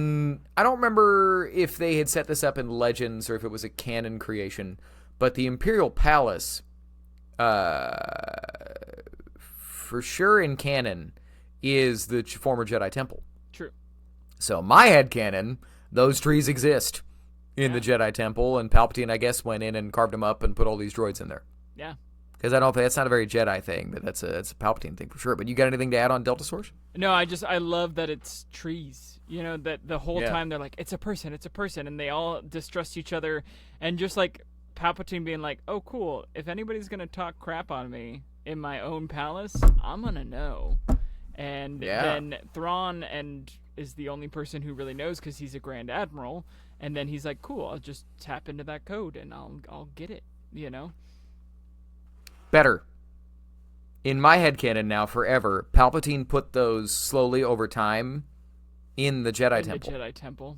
don't remember if they had set this up in Legends or if it was a canon creation, but the Imperial Palace, for sure in canon, is the former Jedi Temple. True. So my headcanon, those trees exist in the Jedi Temple, and Palpatine, I guess, went in and carved them up and put all these droids in there. Yeah. Because I don't think that's not a very Jedi thing, but that's a Palpatine thing for sure. But you got anything to add on Delta Source? No, I love that it's trees. You know, that the whole Yeah. time they're like, it's a person, and they all distrust each other, and just like Palpatine being like, oh cool, if anybody's gonna talk crap on me in my own palace, I'm gonna know. And then Thrawn is the only person who really knows because he's a Grand Admiral, and then he's like, cool, I'll just tap into that code and I'll get it, you know. Better. In my headcanon now, forever, Palpatine put those slowly over time in the Jedi Temple. The Jedi Temple.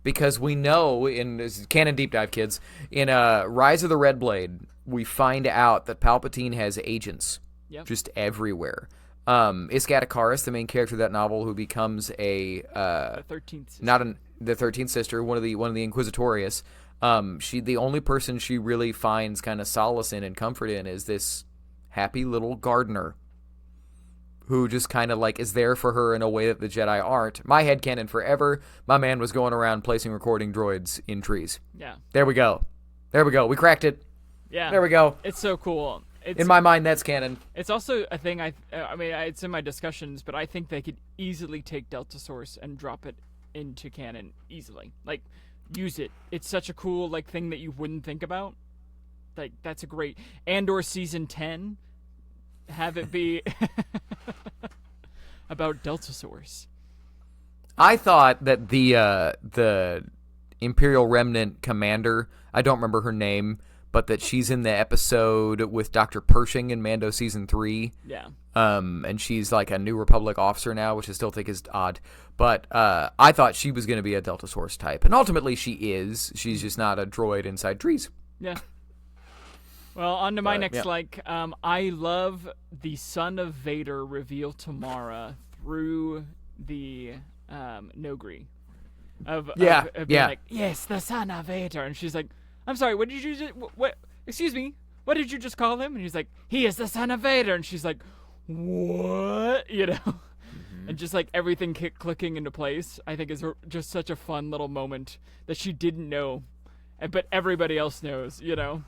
Because we know, in this is canon deep dive, kids, in Rise of the Red Blade, we find out that Palpatine has agents just everywhere. Iskat Akaris, the main character of that novel, who becomes the 13th sister. The 13th sister, one of the Inquisitorius. The only person she really finds kind of solace in and comfort in is this happy little gardener who just kind of like is there for her in a way that the Jedi aren't. My headcanon forever, my man was going around placing recording droids in trees. Yeah. There we go. We cracked it. Yeah. There we go. It's so cool. In my mind, that's canon. It's also a thing it's in my discussions, but I think they could easily take Delta Source and drop it into canon easily. Like, use it. It's such a cool like thing that you wouldn't think about. Like, that's a great Andor season 10. Have it be about Delta Source. I thought that the Imperial Remnant commander, I don't remember her name, but that she's in the episode with Dr. Pershing in Mando season 3. Yeah. And she's like a New Republic officer now, which I still think is odd. But I thought she was going to be a Delta Source type, and ultimately she is. She's just not a droid inside trees. Yeah. Well, on to my next I love the son of Vader reveal to Mara through the Nogri. Of being like, yes, the son of Vader. And she's like, I'm sorry, what did you just, what, excuse me, what did you just call him? And he's like, he is the son of Vader. And she's like, what? You know? Mm-hmm. And just like everything clicking into place, I think is just such a fun little moment that she didn't know, but everybody else knows, you know?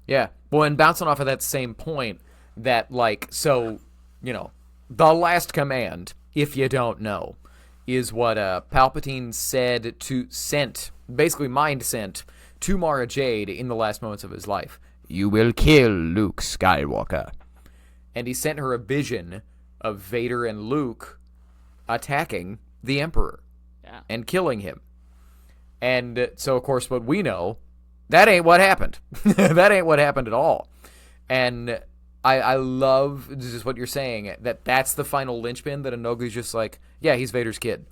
Yeah. Well, and bouncing off of that same point, that like, so, you know, the last command, if you don't know, is what Palpatine basically mind sent to Mara Jade in the last moments of his life. You will kill Luke Skywalker. And he sent her a vision of Vader and Luke attacking the Emperor and killing him. And so, of course, what we know, that ain't what happened. That ain't what happened at all. And I love just what you're saying, that's the final linchpin, that Inogu's just like, yeah, he's Vader's kid.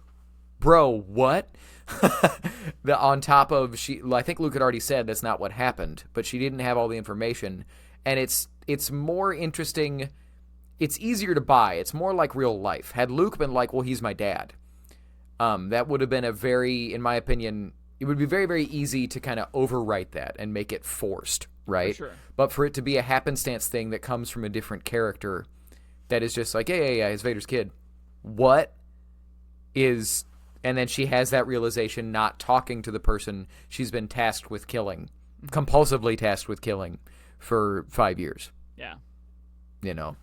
Bro, what? On top of, I think Luke had already said that's not what happened, but she didn't have all the information. And it's more interesting. It's easier to buy. It's more like real life. Had Luke been like, well, he's my dad, that would have been in my opinion, it would be very, very easy to kind of overwrite that and make it forced, right? For sure. But for it to be a happenstance thing that comes from a different character that is just like, yeah, he's Vader's kid. What is... And then she has that realization not talking to the person she's been tasked with killing, compulsively tasked with killing for 5 years. Yeah. You know?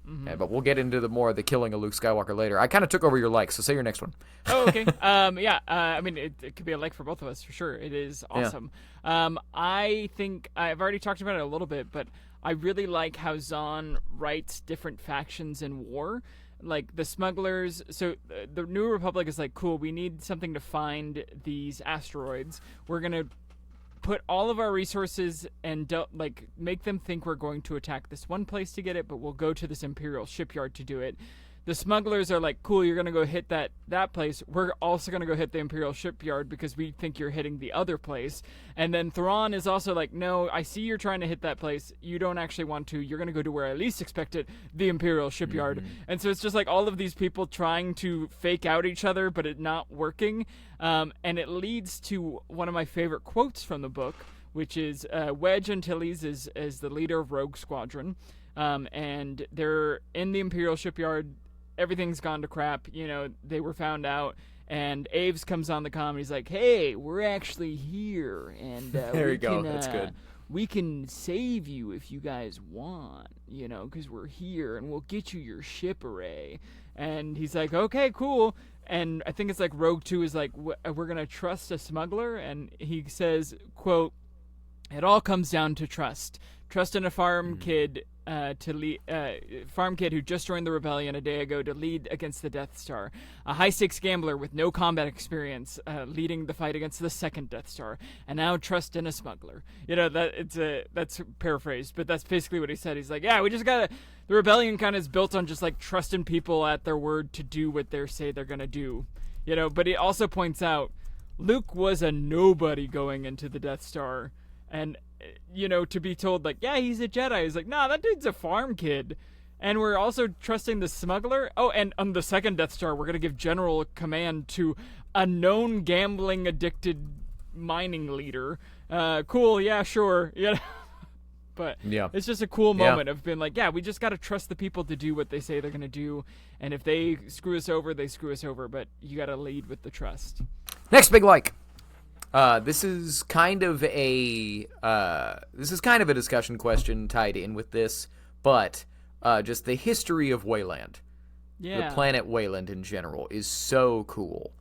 Mm-hmm. Yeah, but we'll get into the killing of Luke Skywalker later. I kind of took over your like, so say your next one. Oh, okay. I mean, it could be a like for both of us, for sure. It is awesome. Yeah. I think I've already talked about it a little bit, but I really like how Zahn writes different factions in war. Like the smugglers, so the New Republic is like, cool, we need something to find these asteroids. We're going to put all of our resources and make them think we're going to attack this one place to get it, but we'll go to this Imperial shipyard to do it. The smugglers are like, cool, you're going to go hit that place. We're also going to go hit the Imperial shipyard because we think you're hitting the other place. And then Thrawn is also like, no, I see you're trying to hit that place. You don't actually want to. You're going to go to where I least expect it, the Imperial shipyard. Mm-hmm. And so it's just like all of these people trying to fake out each other, but it not working. And it leads to one of my favorite quotes from the book, which is Wedge Antilles is the leader of Rogue Squadron. And they're in the Imperial shipyard. Everything's gone to crap. You know, they were found out. And Aves comes on the comm and he's like, hey, we're actually here. And there you go. That's good. we can save you if you guys want, you know, because we're here and we'll get you your ship array. And he's like, okay, cool. And I think it's like Rogue 2 is like, we're going to trust a smuggler. And he says, quote, it all comes down to trust. Trust in a farm kid to lead, farm kid who just joined the rebellion a day ago to lead against the Death Star. A high-stakes gambler with no combat experience leading the fight against the second Death Star. And now trust in a smuggler. You know, that's paraphrased, but that's basically what he said. He's like, yeah, we just gotta... The rebellion kind of is built on just like trusting people at their word to do what they say they're gonna do. You know, but he also points out Luke was a nobody going into the Death Star. And, you know, to be told, like, yeah, he's a Jedi. He's like, nah, that dude's a farm kid. And we're also trusting the smuggler. Oh, and on the second Death Star, we're going to give general command to a known gambling-addicted mining leader. Cool, yeah, sure. Yeah. But it's just a cool moment of being like, yeah, we just got to trust the people to do what they say they're going to do. And if they screw us over, they screw us over. But you got to lead with the trust. Next big like. This is kind of a discussion question tied in with this, but just the history of Wayland, the planet Wayland in general, is so cool.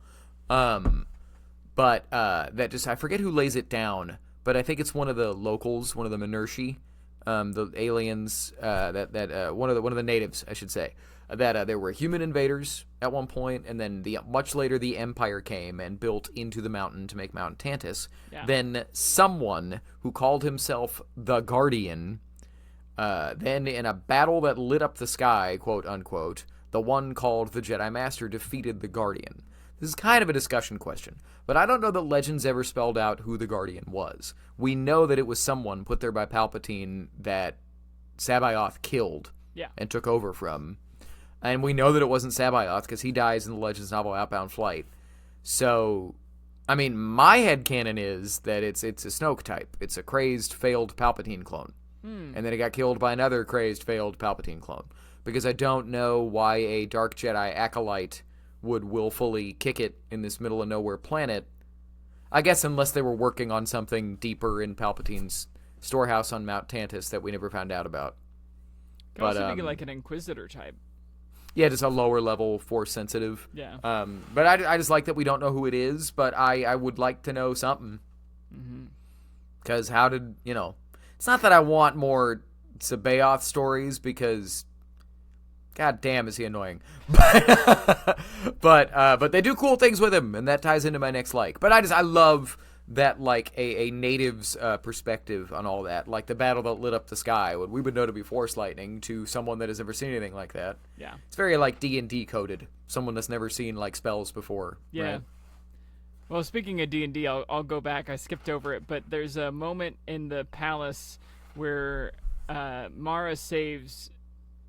But that just I forget who lays it down, but I think it's one of the locals, one of the Minershi, the aliens, one of the natives, I should say. That there were human invaders at one point, and then much later the Empire came and built into the mountain to make Mount Tantus. Yeah. Then someone who called himself the Guardian, then in a battle that lit up the sky, quote unquote, the one called the Jedi Master defeated the Guardian. This is kind of a discussion question, but I don't know that Legends ever spelled out who the Guardian was. We know that it was someone put there by Palpatine that Sabaoth killed and took over from. And we know that it wasn't Sabaoth because he dies in the Legends novel Outbound Flight. So, I mean, my headcanon is that it's a Snoke type. It's a crazed, failed Palpatine clone. And then it got killed by another crazed, failed Palpatine clone. Because I don't know why a Dark Jedi acolyte would willfully kick it in this middle-of-nowhere planet. I guess unless they were working on something deeper in Palpatine's storehouse on Mount Tantus that we never found out about. Could also be like an Inquisitor type. Yeah, just a lower level Force sensitive. Yeah. But I just like that we don't know who it is, but I would like to know something. Because how did, you know... It's not that I want more Sabaoth stories, because... God damn, is he annoying. But they do cool things with him, and that ties into my next like. But I love that, like, a native's perspective on all that. Like the battle that lit up the sky, what we would know to be Force lightning, to someone that has never seen anything like that. Yeah. It's very, like, D&D coded. Someone that's never seen, like, spells before. Yeah. Right? Well, speaking of D&D, I'll go back. I skipped over it, but there's a moment in the palace where Mara saves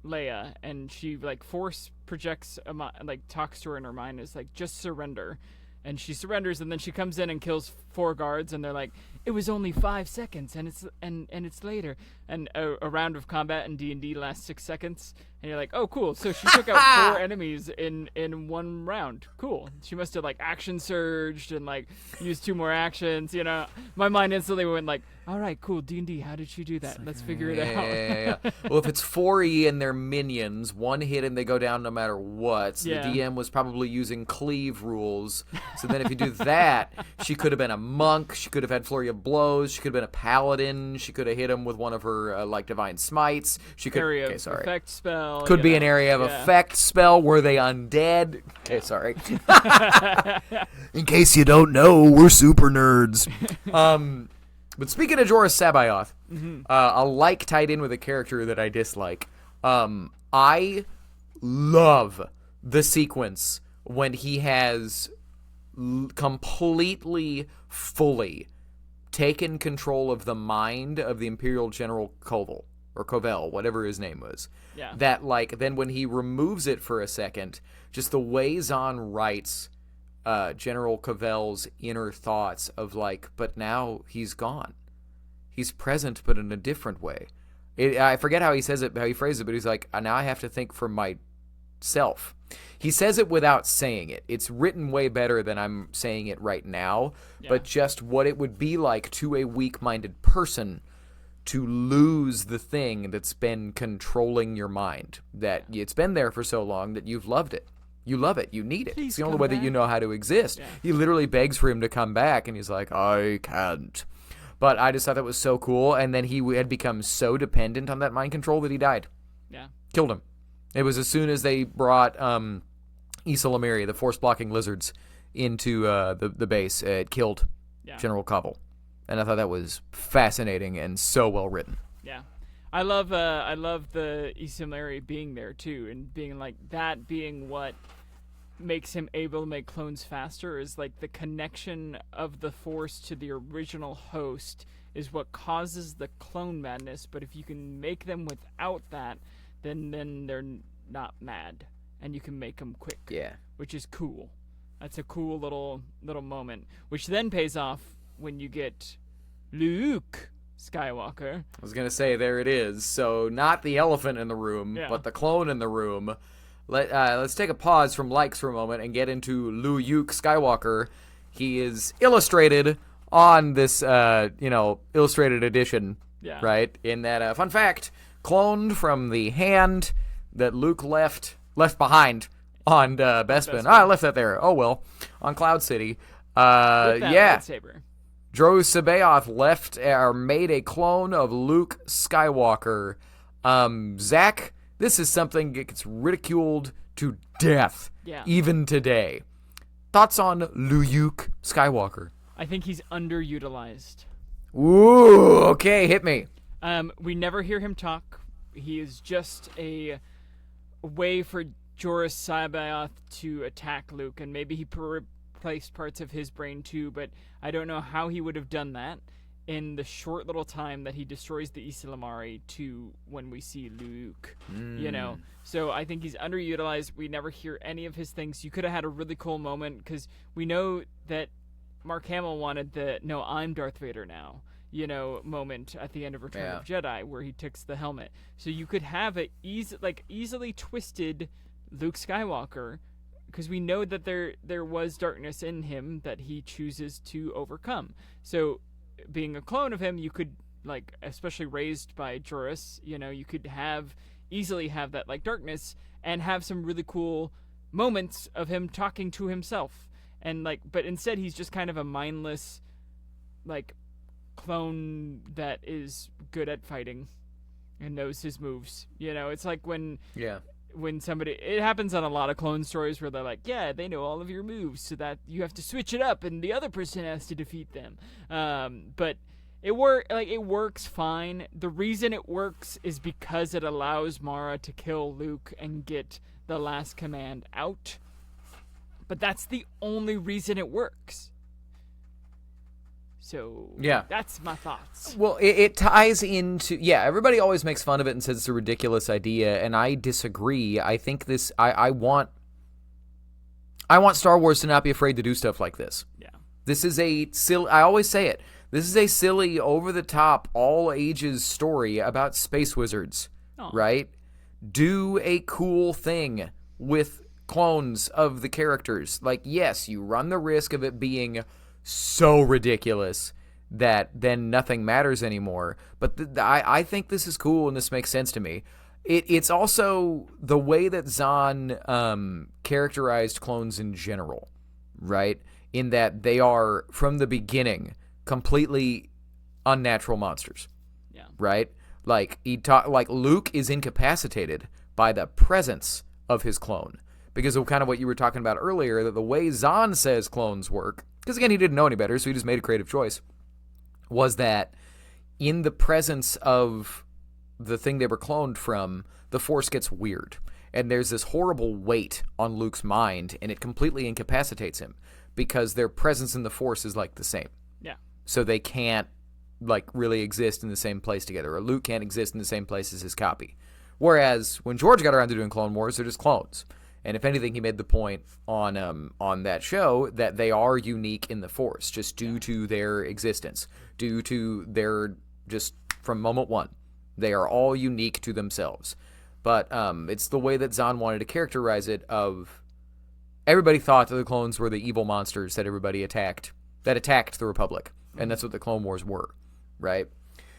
Leia, and she, like, Force projects, like, talks to her in her mind, is like, just surrender. And she surrenders, and then she comes in and kills 4 guards, and they're like, it was only 5 seconds, and it's later. And a round of combat in D&D lasts 6 seconds, and you're like, oh, cool. So she took out 4 enemies in one round. Cool. She must have, like, action surged and, like, used 2 more actions, you know. My mind instantly went like, all right, cool, D&D, how did she do that? Let's figure it out. Yeah. Well, if it's 4E and they're minions, 1 hit and they go down no matter what. So the DM was probably using cleave rules. So then if you do that, she could have been a monk. She could have had flurry of blows. She could have been a paladin. She could have hit him with one of her, like, divine smites. She could... Area of effect spell. Could be an area of effect spell. Were they undead? Okay, sorry. In case you don't know, we're super nerds. But speaking of Jorah Sabaoth, a like tied in with a character that I dislike. I love the sequence when he has completely, fully taken control of the mind of the Imperial General Koval, or Covell, whatever his name was. Yeah. That, like, then when he removes it for a second, just the way Zahn writes General Covell's inner thoughts of, like, but now he's gone. He's present, but in a different way. I forget how he says it, how he phrases it, but he's like, now I have to think for myself. He says it without saying it. It's written way better than I'm saying it right now, but just what it would be like to a weak-minded person to lose the thing that's been controlling your mind, that it's been there for so long that you've loved it. You love it. You need it. Please it's the only come way back. that you know how to exist. Yeah. He literally begs for him to come back, and he's like, I can't. But I just thought that was so cool, and then he had become so dependent on that mind control that he died. Yeah. Killed him. It was as soon as they brought Issa Lamiri, the force-blocking lizards, into the base, it killed General Covell. And I thought that was fascinating and so well written. Yeah. I love the Issa Lamiri being there too, and being like that being what makes him able to make clones faster, is like the connection of the Force to the original host is what causes the clone madness. But if you can make them without that, then they're not mad, and you can make them quick. Yeah. Which is cool. That's a cool little moment, which then pays off when you get Luke Skywalker. I was going to say, there it is. So not the elephant in the room, but the clone in the room. Let's take a pause from likes for a moment and get into Luke Skywalker. He is illustrated on this, illustrated edition, right? In that, fun fact, cloned from the hand that Luke left behind on Bespin. I left that there. Oh, well. On Cloud City. With that lightsaber. Dro Sabaoth made a clone of Luke Skywalker. Zach, this is something that gets ridiculed to death, even today. Thoughts on Luke Skywalker? I think he's underutilized. Ooh, okay, hit me. We never hear him talk. He is just a way for Joruus Sabaoth to attack Luke, and maybe he replaced parts of his brain too, but I don't know how he would have done that in the short little time that he destroys the Issa Lamari to when we see Luke, So I think he's underutilized. We never hear any of his things. You could have had a really cool moment, because we know that Mark Hamill wanted the "no, I'm Darth Vader now," moment at the end of Return of Jedi, where he takes the helmet. So you could have a easily twisted Luke Skywalker, because we know that there was darkness in him that he chooses to overcome. So being a clone of him, you could, especially raised by Joruus, you could easily have that darkness and have some really cool moments of him talking to himself. And but instead he's just kind of a mindless clone that is good at fighting and knows his moves. It's like when somebody, it happens on a lot of clone stories where they're like, they know all of your moves, so that you have to switch it up and the other person has to defeat them. But it works fine. The reason it works is because it allows Mara to kill Luke and get the last command out. But that's the only reason it works. So that's my thoughts. Well, it ties into everybody always makes fun of it and says it's a ridiculous idea, and I disagree. I think I want Star Wars to not be afraid to do stuff like this. Yeah. This is a silly, I always say it, this is a silly, over-the-top, all-ages story about space wizards, right? Do a cool thing with clones of the characters. Yes, you run the risk of it being so ridiculous that then nothing matters anymore. But I think this is cool, and this makes sense to me. It's also the way that Zahn characterized clones in general, right? In that they are, from the beginning, completely unnatural monsters. Yeah. Right? Luke is incapacitated by the presence of his clone. Because of kind of what you were talking about earlier, that the way Zahn says clones work, because again, he didn't know any better, so he just made a creative choice, was that in the presence of the thing they were cloned from, the Force gets weird. And there's this horrible weight on Luke's mind, and it completely incapacitates him, because their presence in the Force is the same. Yeah. So they can't, really exist in the same place together, or Luke can't exist in the same place as his copy. Whereas, when George got around to doing Clone Wars, they're just clones. And if anything, he made the point on that show that they are unique in the Force, just due to their existence, due to their, just from moment one, they are all unique to themselves. But it's the way that Zahn wanted to characterize it. Of everybody thought that the clones were the evil monsters that everybody attacked the Republic, and that's what the Clone Wars were, right?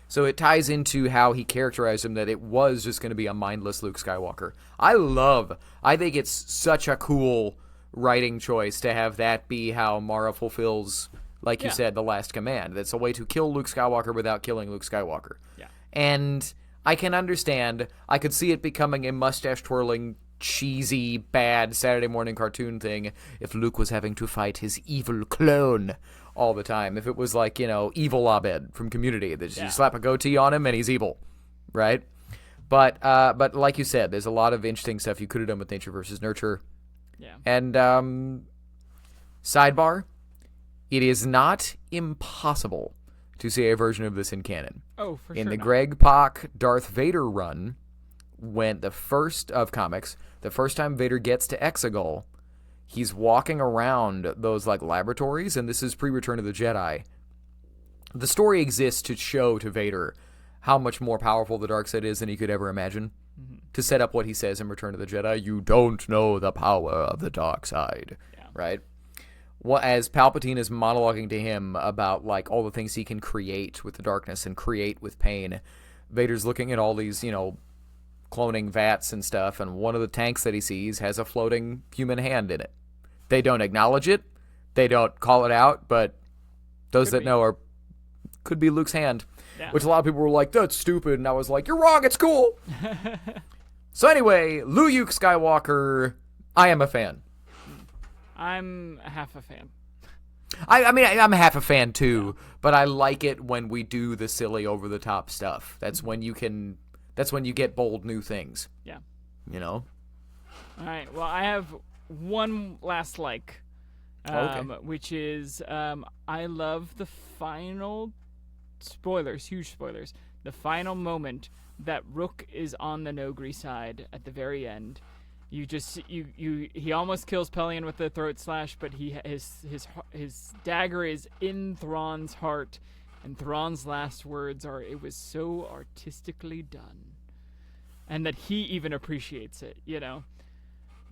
So it ties into how he characterized him, that it was just going to be a mindless Luke Skywalker. I think it's such a cool writing choice to have that be how Mara fulfills, like you said, the last command. That's a way to kill Luke Skywalker without killing Luke Skywalker. Yeah. And I can understand. I could see it becoming a mustache-twirling, cheesy, bad Saturday morning cartoon thing if Luke was having to fight his evil clone all the time. If it was like, evil Abed from Community, that you slap a goatee on him and he's evil, right? But like you said, there's a lot of interesting stuff you could have done with nature versus nurture. Yeah. And sidebar, it is not impossible to see a version of this in canon. Oh, for sure. In the Greg Pak Darth Vader run, when the first of comics, the first time Vader gets to Exegol, he's walking around those like laboratories, and this is pre-Return of the Jedi. The story exists to show to Vader how much more powerful the dark side is than he could ever imagine. Mm-hmm. To set up what he says in Return of the Jedi, you don't know the power of the dark side, right? Well, as Palpatine is monologuing to him about like all the things he can create with the darkness and create with pain, Vader's looking at all these, cloning vats and stuff, and one of the tanks that he sees has a floating human hand in it. They don't acknowledge it, they don't call it out, but those that know could be Luke's hand, which a lot of people were like, that's stupid, and I was like, you're wrong, it's cool. So anyway, Luke Skywalker, I am a fan. I'm half a fan. I mean, I'm half a fan too, but I like it when we do the silly, over-the-top stuff. That's when you get bold new things. Yeah. All right. Well, I have one last which is I love the final spoilers, huge spoilers. The final moment that Rook is on the Nogri side at the very end. He almost kills Pelion with the throat slash, but his dagger is in Thrawn's heart, and Thrawn's last words are, "It was so artistically done," and that he even appreciates it,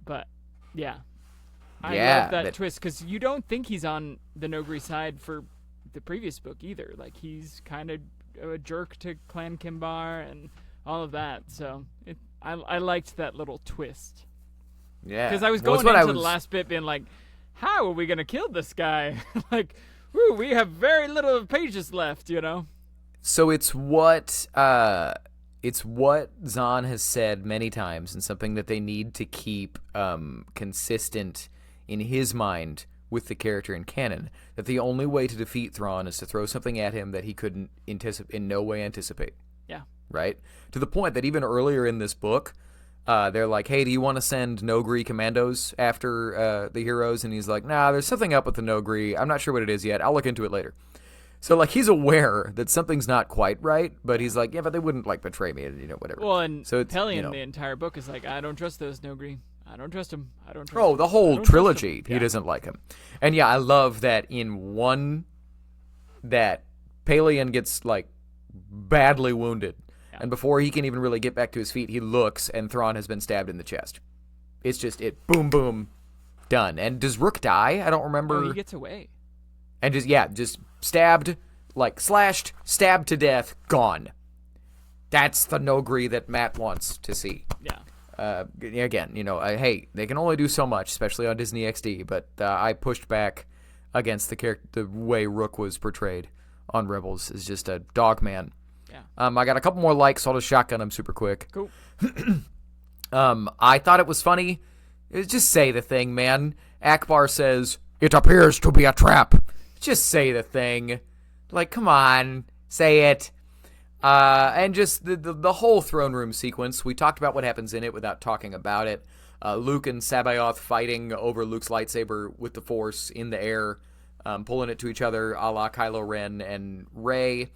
But I love that twist, because you don't think he's on the Nogri side for the previous book either. Like, he's kind of a jerk to Clan Kimbar and all of that. So I liked that little twist. Yeah, because I was going into the last bit being like, how are we going to kill this guy? Like, we have very little pages left, So it's what Zahn has said many times, and something that they need to keep consistent in his mind with the character in canon, that the only way to defeat Thrawn is to throw something at him that he couldn't in no way anticipate. Yeah. Right? To the point that even earlier in this book, they're like, hey, do you want to send Nogri commandos after the heroes? And he's like, nah, there's something up with the Nogri. I'm not sure what it is yet. I'll look into it later. So, like, he's aware that something's not quite right, but he's like, yeah, but they wouldn't, like, betray me, whatever. Well, and so Pelion, the entire book, is like, I don't trust those Nogri. I don't trust him. I don't trust him. Oh, the whole trilogy, he doesn't like him. And, yeah, I love that in one, that Pelion gets, like, badly wounded. And before he can even really get back to his feet, he looks, and Thrawn has been stabbed in the chest. It's just, boom, boom, done. And does Rook die? I don't remember. Oh, he gets away. And just stabbed, like, slashed, stabbed to death, gone. That's the Nogri that Matt wants to see. Yeah. Again, hey, they can only do so much, especially on Disney XD, but I pushed back against the way Rook was portrayed on Rebels as just a dog man. Yeah. I got a couple more likes, so I'll just shotgun them super quick. Cool. I thought it was funny. Just say the thing, man. Akbar says, it appears to be a trap. Just say the thing. Like, come on. Say it. And just the whole throne room sequence. We talked about what happens in it without talking about it. Luke and Sabaoth fighting over Luke's lightsaber with the Force in the air, pulling it to each other, a la Kylo Ren and Rey.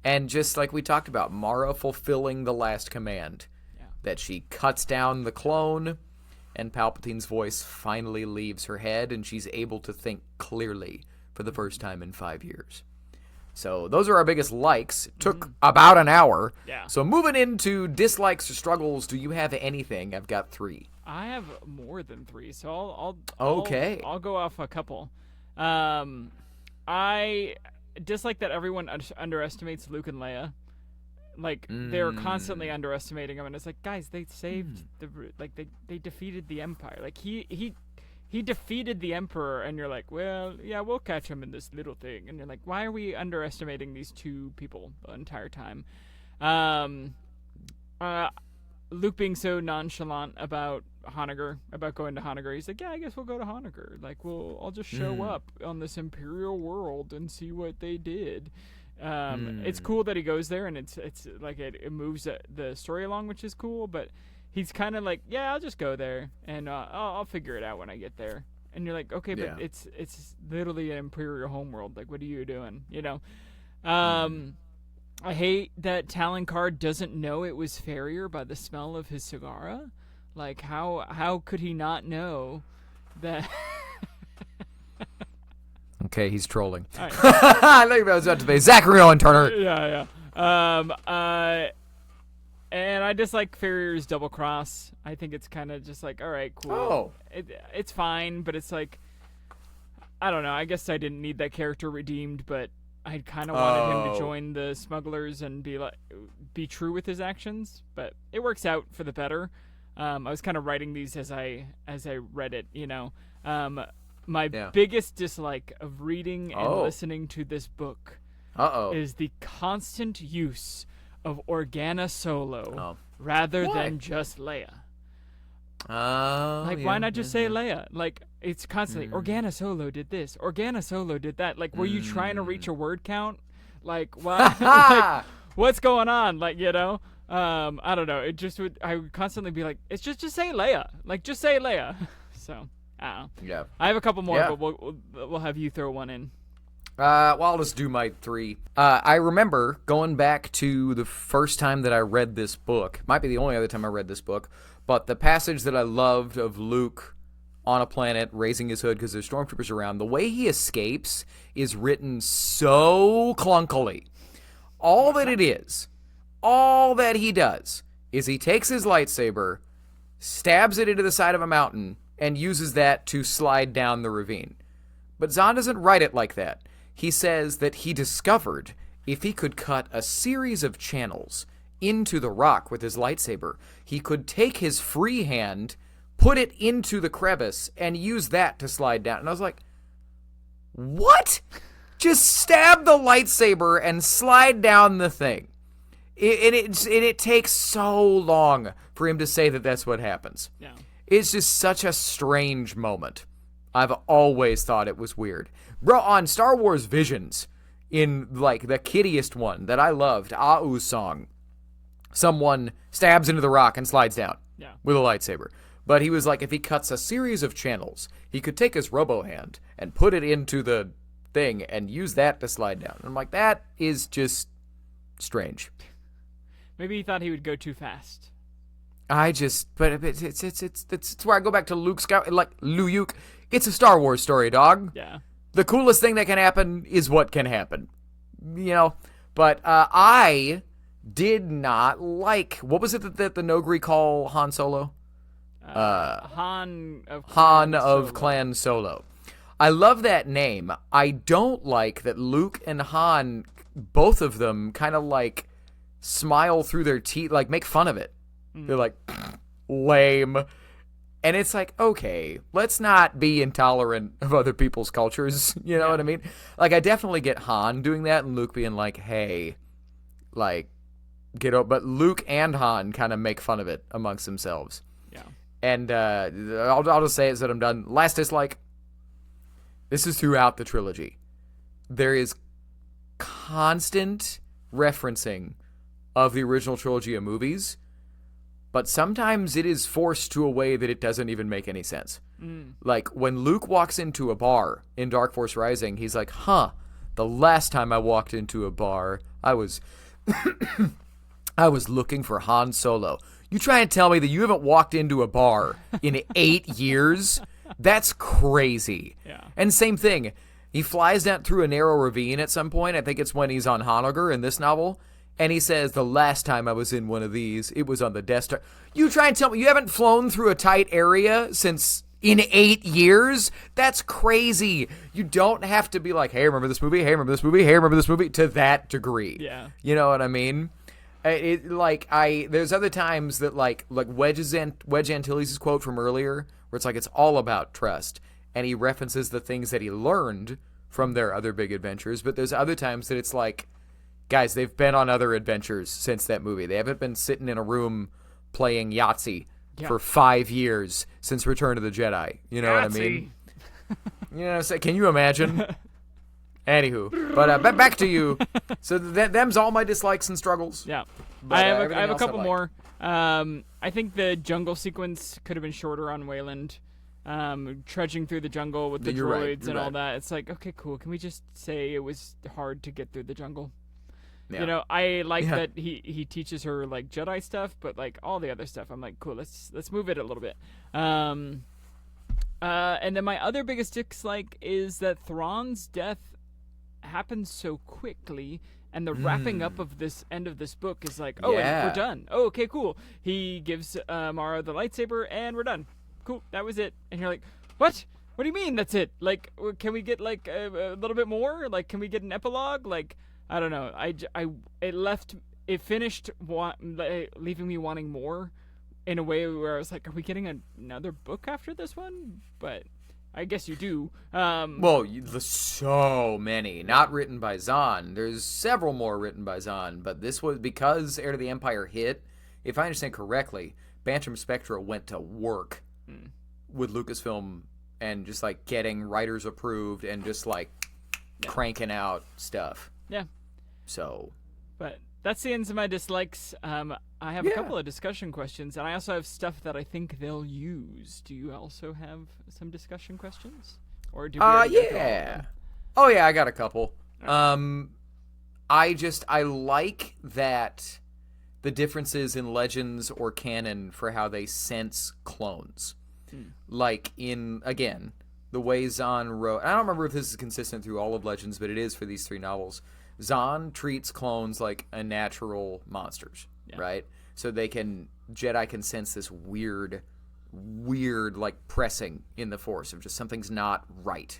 And just like we talked about, Mara fulfilling the last command. Yeah. That she cuts down the clone, and Palpatine's voice finally leaves her head, and she's able to think clearly for the first time in 5 years. So those are our biggest likes. It took about an hour. Yeah. So moving into dislikes or struggles, do you have anything? I've got 3. I have more than 3, so I'll go off a couple. I dislike that everyone underestimates Luke and Leia. Like they're constantly underestimating him, and it's like, guys, they saved they defeated the Empire. Like he defeated the Emperor, and you're like, well, yeah, we'll catch him in this little thing. And you're like, why are we underestimating these two people the entire time? Luke being so nonchalant about Honegger, about going to Honegger, he's like, yeah, I guess we'll go to Honegger. Like, I'll just show up on this Imperial world and see what they did. It's cool that he goes there, and it's like it moves the story along, which is cool. But he's kind of like, yeah, I'll just go there, and I'll figure it out when I get there. And you're like, okay, but it's literally an Imperial homeworld. Like, what are you doing? You know. I hate that Talon Karrde doesn't know it was Farrier by the smell of his cigar. Like, how could he not know that? Okay, he's trolling. Right. I think I was about to say Zachary Owen Turner. Yeah. And I dislike Farrier's double cross. I think it's kind of just like, all right, cool. Oh. It's fine, but it's like, I don't know. I guess I didn't need that character redeemed, but I kind of wanted him to join the smugglers and be true with his actions. But it works out for the better. I was kind of writing these as I read it, you know. My biggest dislike of reading and listening to this book is the constant use of Organa Solo rather than just Leia. Why not just say Leia? Like, it's constantly, Organa Solo did this, Organa Solo did that. Like, were you trying to reach a word count? Like, what? Like, what's going on? Like, you know? I don't know. I would constantly be like, it's just say Leia. Like, just say Leia. So, I don't know. Yeah. I have a couple more, but we'll have you throw one in. Well, I'll just do my 3. I remember going back to the first time that I read this book. Might be the only other time I read this book. But the passage that I loved of Luke on a planet raising his hood because there's stormtroopers around, the way he escapes is written so clunkily. All that he does is he takes his lightsaber, stabs it into the side of a mountain, and uses that to slide down the ravine. But Zahn doesn't write it like that. He says that he discovered if he could cut a series of channels into the rock with his lightsaber, he could take his free hand, put it into the crevice, and use that to slide down. And I was like, what? Just stab the lightsaber and slide down the thing. It takes so long for him to say that that's what happens. Yeah. It's just such a strange moment. I've always thought it was weird. Bro, on Star Wars Visions, in like the kiddiest one that I loved, Au's song, someone stabs into the rock and slides down with a lightsaber. But he was like, if he cuts a series of channels, he could take his robo-hand and put it into the thing and use that to slide down. And I'm like, that is just strange. Maybe he thought he would go too fast. But it's where I go back to Luke Skywalker, like Luke. It's a Star Wars story, dog. Yeah. The coolest thing that can happen is what can happen, you know. But I did not like, what was it that the Nogri call Han Solo? Han of Clan Solo. I love that name. I don't like that Luke and Han, both of them, kind of like smile through their teeth, like make fun of it. They're like, lame. And it's like, okay, let's not be intolerant of other people's cultures. You know what I mean? Like, I definitely get Han doing that and Luke being like, hey, like, get up. But Luke and Han kind of make fun of it amongst themselves. Yeah. And I'll just say it so that I'm done. Last dislike. This is throughout the trilogy. There is constant referencing of the original trilogy of movies, but sometimes it is forced to a way that it doesn't even make any sense. Like, when Luke walks into a bar in Dark Force Rising, he's like, the last time I walked into a bar, I was looking for Han Solo. You try and tell me that you haven't walked into a bar in 8 years? That's crazy. Yeah. And same thing. He flies down through a narrow ravine at some point. I think it's when he's on Honegger in this novel. And he says, the last time I was in one of these, it was on the Death Star. You try and tell me you haven't flown through a tight area since in 8 years? That's crazy. You don't have to be like, hey, remember this movie? Hey, remember this movie? Hey, remember this movie? To that degree. Yeah. You know what I mean? There's other times that like Wedge Antilles' quote from earlier, where it's like it's all about trust, and he references the things that he learned from their other big adventures. But there's other times that it's like, guys, they've been on other adventures since that movie. They haven't been sitting in a room playing Yahtzee for 5 years since Return of the Jedi. You know what I mean? You know what I'm saying? Can you imagine? Anywho, but back to you. So them's all my dislikes and struggles. Yeah, But, I have everything a else couple like. more. I think the jungle sequence could have been shorter on Wayland. Trudging through the jungle with the You're right, droids you're and all right. that. It's like, okay, cool. Can we just say it was hard to get through the jungle? Yeah. You know, I like that he teaches her like Jedi stuff, but like all the other stuff, I'm like, cool. Let's move it a little bit. And then my other biggest dislike is that Thrawn's death happens so quickly, and the wrapping up of this end of this book is like, oh, and we're done. Oh, okay, cool. He gives Mara the lightsaber, and we're done. Cool, that was it. And you're like, what? What do you mean that's it? Like, can we get like a little bit more? Like, can we get an epilogue? Like, I don't know. It finished leaving me wanting more in a way where I was like, are we getting another book after this one? But I guess you do. Well, there's so many. Not written by Zahn. There's several more written by Zahn, but this was because Heir to the Empire hit. If I understand correctly, Bantam Spectra went to work with Lucasfilm and just like getting writers approved and just like cranking out stuff. Yeah. So. But that's the ends of my dislikes. I have a couple of discussion questions, and I also have stuff that I think they'll use. Do you also have some discussion questions? Or do we already go through all of them? Oh yeah, I got a couple. I like that the differences in Legends or canon for how they sense clones. Like in, again, the way Zahn wrote, I don't remember if this is consistent through all of Legends, but it is for these 3 novels. Zahn treats clones like unnatural monsters, right? So Jedi can sense this weird, like, pressing in the Force of just something's not right.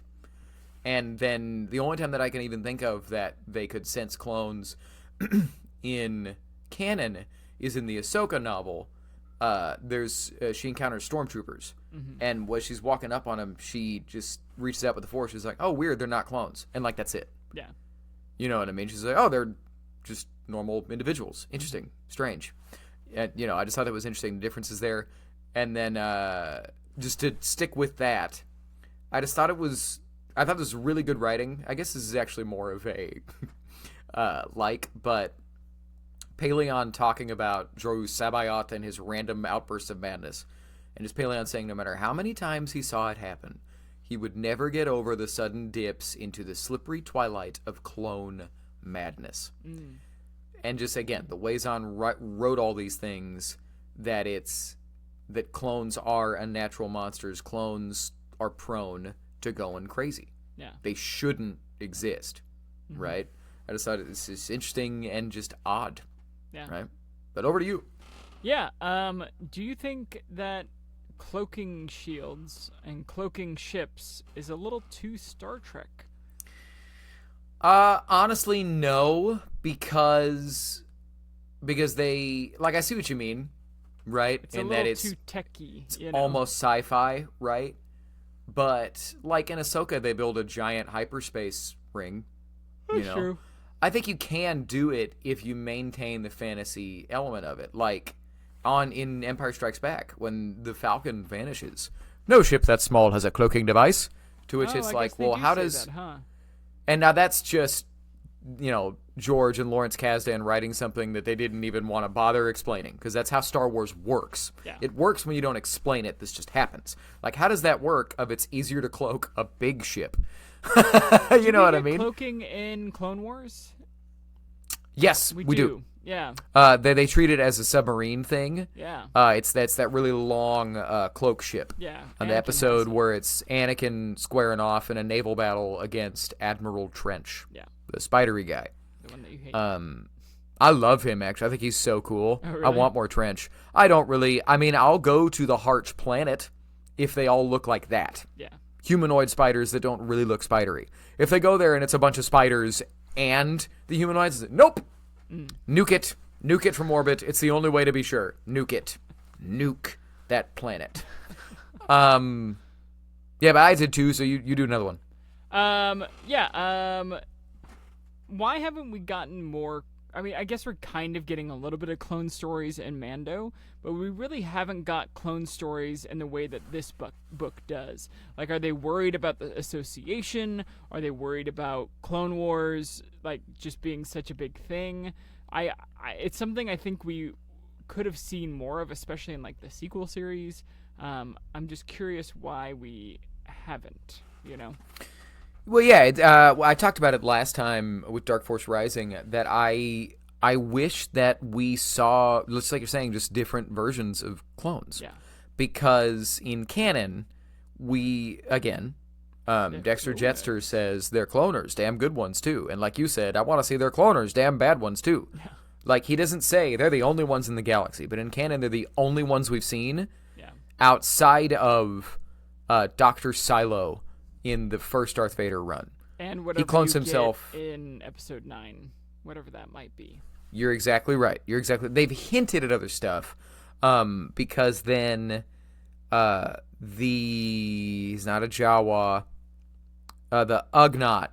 And then the only time that I can even think of that they could sense clones in canon is in the Ahsoka novel. She encounters stormtroopers, and when she's walking up on them, she just reaches out with the Force. She's like, "Oh, weird, they're not clones," and like that's it. Yeah. You know what I mean? She's like, "Oh, they're just normal individuals. Interesting, strange." And I just thought that was interesting. The differences there, and then just to stick with that, I thought this was really good writing. I guess this is actually more of a but Paleon talking about Joru Sabayot and his random outbursts of madness, and just Paleon saying no matter how many times he saw it happen, he would never get over the sudden dips into the slippery twilight of clone madness. And just, again, the way Zahn wrote all these things, that clones are unnatural monsters. Clones are prone to going crazy. Yeah. They shouldn't exist, right? I just thought this is interesting and just odd. Yeah. Right? But over to you. Yeah. Do you think that cloaking shields and cloaking ships is a little too Star Trek? Honestly, no, because they, like, I see what you mean, right? It's a little too techy. It's almost sci-fi, right? But like in Ahsoka, they build a giant hyperspace ring. That's true. I think you can do it if you maintain the fantasy element of it. Like in Empire Strikes Back, when the Falcon vanishes. No ship that small has a cloaking device. To which it's like, well, how does... That, huh? And now that's just, George and Lawrence Kasdan writing something that they didn't even want to bother explaining, because that's how Star Wars works. Yeah. It works when you don't explain it. This just happens. Like, how does that work if it's easier to cloak a big ship? You know what I mean? Cloaking in Clone Wars? Yes, we do. Yeah. They treat it as a submarine thing. Yeah. It's that really long cloak ship. Yeah. On the episode where it's Anakin squaring off in a naval battle against Admiral Trench. Yeah. The spidery guy. The one that you hate. I love him, actually. I think he's so cool. Oh, really? I want more Trench. I don't really... I mean, I'll go to the Harch planet if they all look like that. Yeah. Humanoid spiders that don't really look spidery. If they go there and it's a bunch of spiders and the humanoids, nope. Nuke it. Nuke it from orbit. It's the only way to be sure. Nuke it. Nuke that planet. Yeah, but I did too, so you do another one. Why haven't we gotten more? I mean, I guess we're kind of getting a little bit of clone stories in Mando, but we really haven't got clone stories in the way that this book does. Like, are they worried about the association? Are they worried about Clone Wars, like, just being such a big thing? It's something I think we could have seen more of, especially in, like, the sequel series. I'm just curious why we haven't, you know? Well, yeah, I talked about it last time with Dark Force Rising, that I wish that we saw, just like you're saying, just different versions of clones. Yeah. Because in canon, Dexter Jetster says they're cloners, damn good ones too. And like you said, I want to see they're cloners, damn bad ones too. Yeah. Like, he doesn't say they're the only ones in the galaxy, but in canon, they're the only ones we've seen outside of Dr. Silo in the first Darth Vader run. And whatever he clones you himself get in Episode 9, whatever that might be. You're exactly right. They've hinted at other stuff, because then he's not a Jawa, the Ugnaught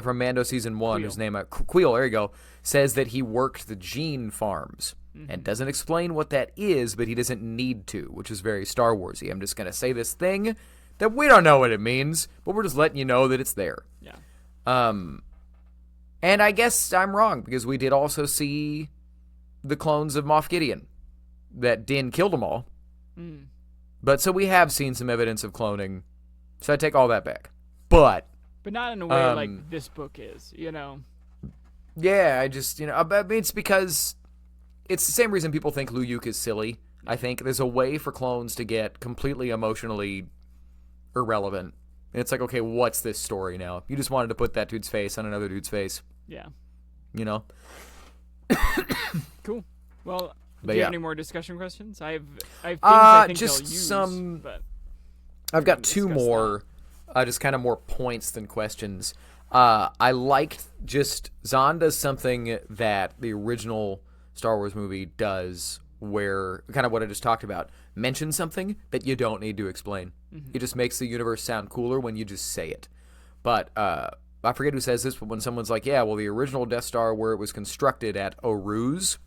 from Mando season 1, whose name Queel, there you go, says that he worked the gene farms. And doesn't explain what that is, but he doesn't need to, which is very Star Warsy. I'm just going to say this thing that we don't know what it means, but we're just letting you know that it's there. Yeah. And I guess I'm wrong, because we did also see the clones of Moff Gideon, that Din killed them all. But so we have seen some evidence of cloning, so I take all that back. But not in a way like this book is, you know? Yeah, I just, it's because it's the same reason people think Liu Yuke is silly. I think there's a way for clones to get completely emotionally irrelevant. And it's like, okay, what's this story now? You just wanted to put that dude's face on another dude's face. Yeah. You know? Cool. Well, do you have any more discussion questions? I have things I think just they'll use, some. But I've got two more, just kind of more points than questions. I liked just Zahn does something that the original Star Wars movie does, where kind of what I just talked about. Mention something that you don't need to explain. It just makes the universe sound cooler when you just say it. But I forget who says this, but when someone's like, yeah, well, the original Death Star where it was constructed at Oruz,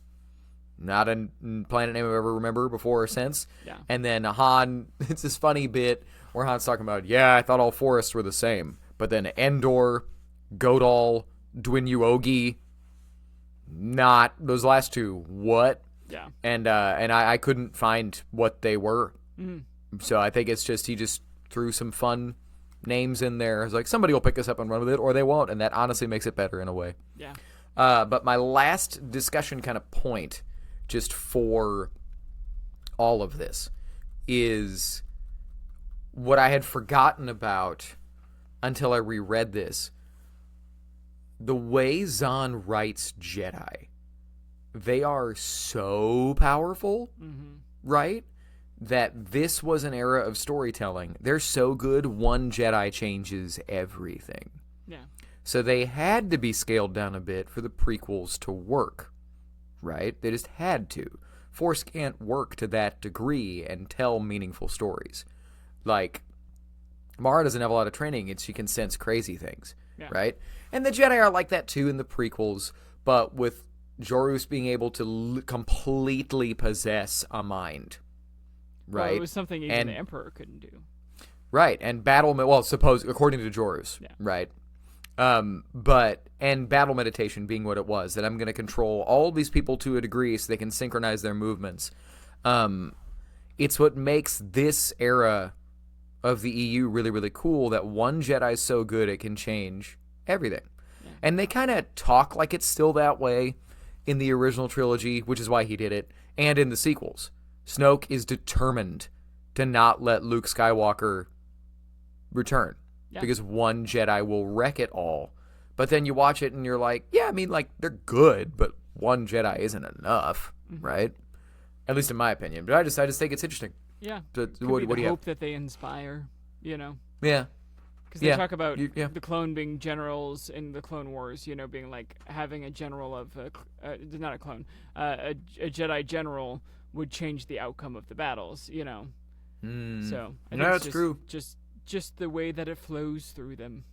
not a planet name I've ever remember before or since. Yeah. And then Han, it's this funny bit where Han's talking about, yeah, I thought all forests were the same. But then Endor, Godal, Dwin-Uogi, not those last two. What? Yeah. And I couldn't find what they were. So I think it's just he just threw some fun names in there. It's like, somebody will pick this up and run with it, or they won't, and that honestly makes it better in a way. Yeah. But my last discussion kind of point, just for all of this, is what I had forgotten about until I reread this. The way Zahn writes Jedi, they are so powerful, right? That this was an era of storytelling. They're so good, one Jedi changes everything. Yeah. So they had to be scaled down a bit for the prequels to work, right? They just had to. Force can't work to that degree and tell meaningful stories. Like, Mara doesn't have a lot of training, and she can sense crazy things, right? And the Jedi are like that too in the prequels, but with Jorus being able to completely possess a mind, right? Well, it was something even the Emperor couldn't do. Right, and according to Jorus, right? And battle meditation being what it was, that I'm going to control all these people to a degree so they can synchronize their movements. It's what makes this era of the EU really, really cool, that one Jedi's so good it can change everything. Yeah. And they kind of talk like it's still that way in the original trilogy, which is why he did it, and in the sequels. Snoke is determined to not let Luke Skywalker return. Yeah. Because one Jedi will wreck it all. But then you watch it and you're like, yeah, I mean, like, they're good, but one Jedi isn't enough, right? At least in my opinion. But I just think it's interesting. Yeah. What do you hope that they inspire, you know? Yeah. Because they talk about yeah. the clone being generals in the Clone Wars, being like having a general of not a clone, a Jedi general would change the outcome of the battles, So I think that's true. Just the way that it flows through them,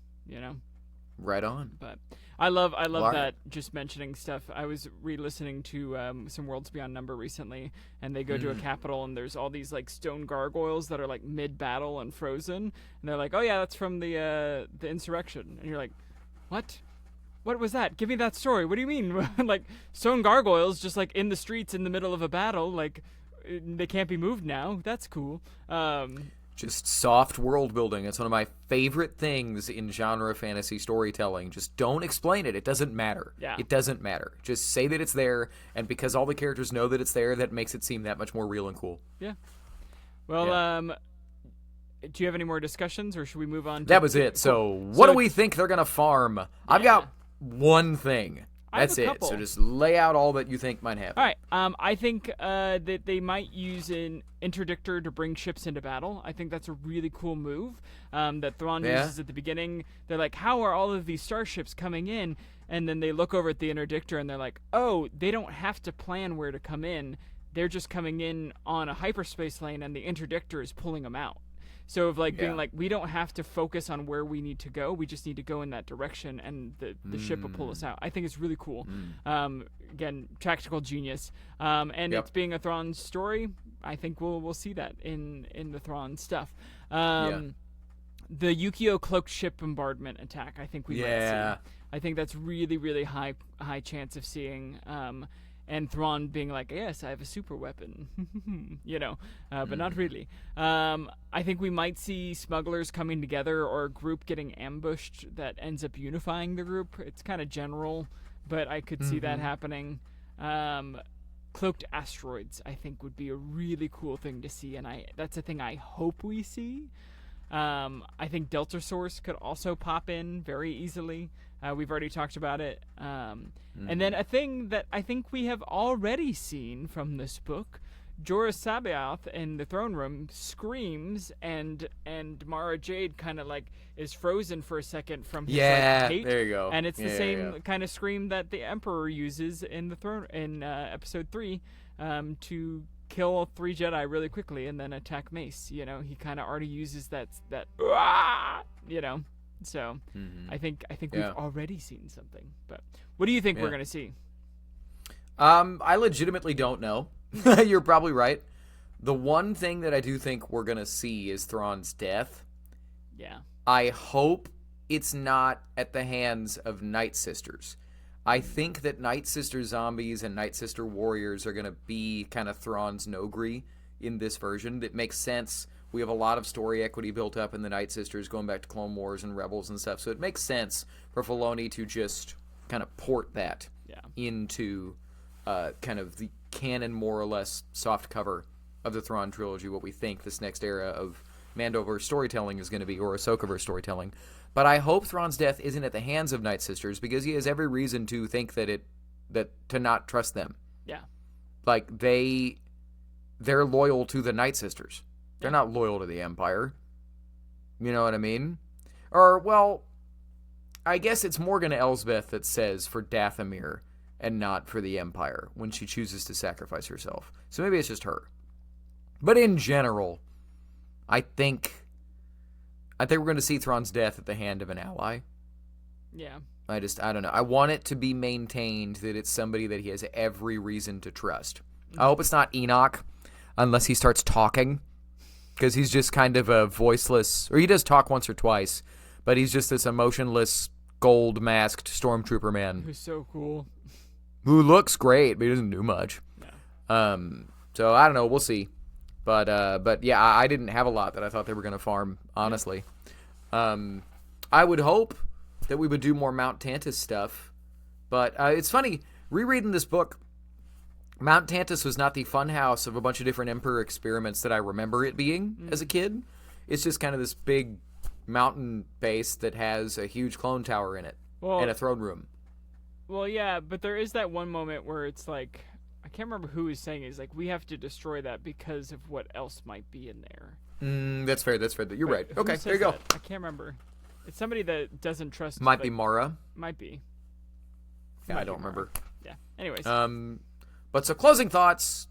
Right on. But I love that. Just mentioning stuff. I was re-listening to some Worlds Beyond Number recently, and they go to a capital, and there's all these like stone gargoyles that are like mid-battle and frozen, and they're like, "Oh yeah, that's from the insurrection," and you're like, "What? What was that? Give me that story. What do you mean? Like stone gargoyles just like in the streets in the middle of a battle, like they can't be moved now? That's cool." Just soft world building. It's one of my favorite things in genre fantasy storytelling. Just don't explain it. It doesn't matter. Yeah. It doesn't matter. Just say that it's there, and because all the characters know that it's there, that makes it seem that much more real and cool. Yeah. Well, do you have any more discussions, or should we move on? That was it. So what do we think they're going to farm? I've got one thing. That's it. So just lay out all that you think might happen. All right. I think that they might use an interdictor to bring ships into battle. I think that's a really cool move that Thrawn uses at the beginning. They're like, how are all of these starships coming in? And then they look over at the interdictor and they're like, oh, they don't have to plan where to come in. They're just coming in on a hyperspace lane, and the interdictor is pulling them out. So of like being like, we don't have to focus on where we need to go. We just need to go in that direction, and the ship will pull us out. I think it's really cool. Again, tactical genius. And it's being a Thrawn story. I think we'll see that in the Thrawn stuff. The Yukio cloaked ship bombardment attack. I think we might see. I think that's really, really high chance of seeing. And Thrawn being like, yes, I have a super weapon, but not really. I think we might see smugglers coming together, or a group getting ambushed that ends up unifying the group. It's kind of general, but I could see that happening. Cloaked asteroids, I think, would be a really cool thing to see, and that's a thing I hope we see. I think Delta Source could also pop in very easily. We've already talked about it. And then a thing that I think we have already seen from this book, Jorah Sabaoth in the throne room screams, and Mara Jade kind of like is frozen for a second from his hate. There you go. And it's the same kind of scream that the Emperor uses in the throne in episode 3 to kill 3 Jedi really quickly and then attack Mace. He kind of already uses that. So I think we've already seen something. But what do you think we're gonna see? I legitimately don't know. You're probably right. The one thing that I do think we're gonna see is Thrawn's death. Yeah. I hope it's not at the hands of Night Sisters. I think that Night Sister zombies and Night Sister warriors are gonna be kind of Thrawn's Nogri in this version. That makes sense. We have a lot of story equity built up in the Night Sisters going back to Clone Wars and Rebels and stuff, so it makes sense for Filoni to just kind of port that into kind of the canon, more or less, soft cover of the Thrawn Trilogy, what we think this next era of Mandoverse storytelling is going to be, or Ahsokaverse storytelling. But I hope Thrawn's death isn't at the hands of Night Sisters, because he has every reason to think that to not trust them. Yeah. Like, they're loyal to the Night Sisters. They're not loyal to the Empire. You know what I mean? Or, well, I guess it's Morgan Elsbeth that says for Dathomir and not for the Empire when she chooses to sacrifice herself. So maybe it's just her. But in general, I think we're going to see Thrawn's death at the hand of an ally. Yeah. I don't know. I want it to be maintained that it's somebody that he has every reason to trust. I hope it's not Enoch, unless he starts talking. Because he's just kind of a voiceless, or he does talk once or twice, but he's just this emotionless, gold-masked stormtrooper man. Who's so cool. Who looks great, but he doesn't do much. Yeah. So I don't know, we'll see. But yeah, I didn't have a lot that I thought they were going to farm, honestly. I would hope that we would do more Mount Tantus stuff, but it's funny, rereading this book, Mount Tantus was not the funhouse of a bunch of different Emperor experiments that I remember it being as a kid. It's just kind of this big mountain base that has a huge clone tower in it and a throne room. Well, yeah, but there is that one moment where it's like, I can't remember who is saying it. It's like, we have to destroy that because of what else might be in there. That's fair. You're right. Okay, there you go. I can't remember. It's somebody that doesn't trust. Might be Mara. Might be. Yeah, I don't remember. Yeah. Anyways. But so closing thoughts.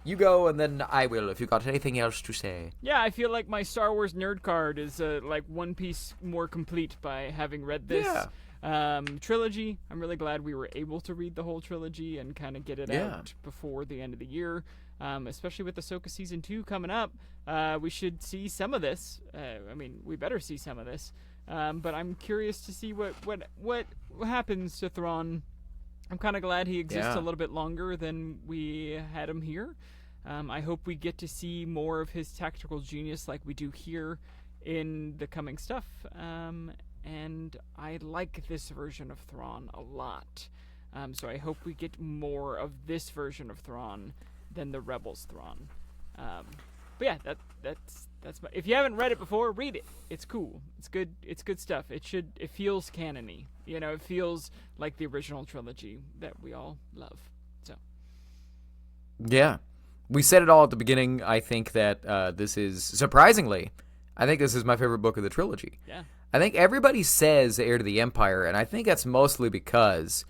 You go, and then I will, if you got anything else to say. Yeah, I feel like my Star Wars nerd card is like one piece more complete by having read this trilogy. I'm really glad we were able to read the whole trilogy and kind of get it out before the end of the year. Especially with Ahsoka Season 2 coming up, we should see some of this. I mean, we better see some of this. But I'm curious to see what happens to Thrawn. I'm kind of glad he exists a little bit longer than we had him here. I hope we get to see more of his tactical genius like we do here in the coming stuff. And I like this version of Thrawn a lot. So I hope we get more of this version of Thrawn than the Rebels Thrawn. But yeah, that's my, if you haven't read it before, read it. It's cool. It's good. It's good stuff. It feels canon-y. You know, it feels like the original trilogy that we all love. So. Yeah. We said it all at the beginning. I think that this is, surprisingly, I think this is my favorite book of the trilogy. Yeah. I think everybody says Heir to the Empire, and I think that's mostly because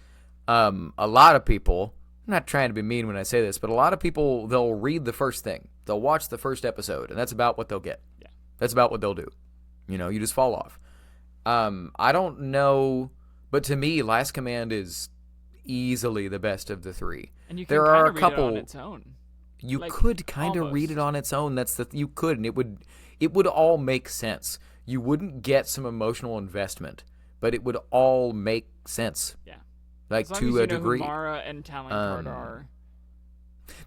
a lot of people, I'm not trying to be mean when I say this, but a lot of people, they'll read the first thing. They'll watch the first episode, and that's about what they'll get. Yeah. That's about what they'll do. You know, you just fall off. I don't know, but to me, Last Command is easily the best of the three. And you can there kind are of a read couple, it on its own. You like, could kind of read it on its own. You could, and it would all make sense. You wouldn't get some emotional investment, but it would all make sense. Yeah. Like as long to as a you know degree. Who Mara and Talon are.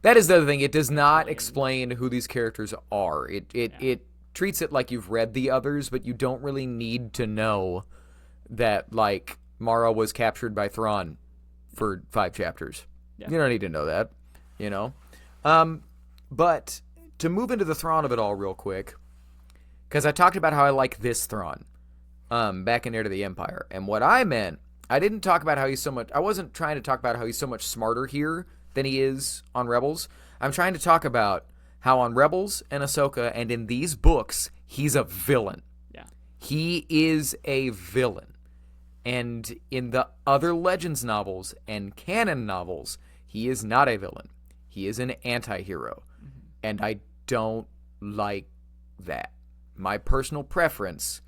That is the other thing. It does not explain who these characters are. It treats it like you've read the others, but you don't really need to know that, like, Mara was captured by Thrawn for 5 chapters. Yeah. You don't need to know that, you know? But to move into the Thrawn of it all real quick, because I talked about how I like this Thrawn back in Heir to the Empire. And what I meant, I didn't talk about how he's so much, I wasn't trying to talk about how he's so much smarter here than he is on Rebels. I'm trying to talk about how on Rebels and Ahsoka and in these books, he's a villain. Yeah. He is a villain. And in the other Legends novels and canon novels, he is not a villain. He is an anti-hero. Mm-hmm. And I don't like that. My personal preference,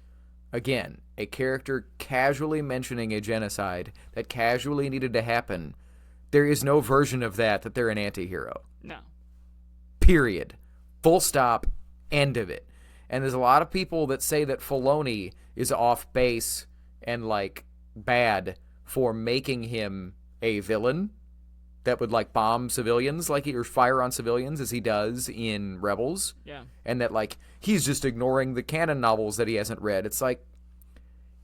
again, a character casually mentioning a genocide that casually needed to happen, there is no version of that they're an anti-hero. No. Period. Full stop. End of it. And there's a lot of people that say that Filoni is off base and, like, bad for making him a villain that would, like, bomb civilians, like, or fire on civilians as he does in Rebels. Yeah. And that, like, he's just ignoring the canon novels that he hasn't read. It's like,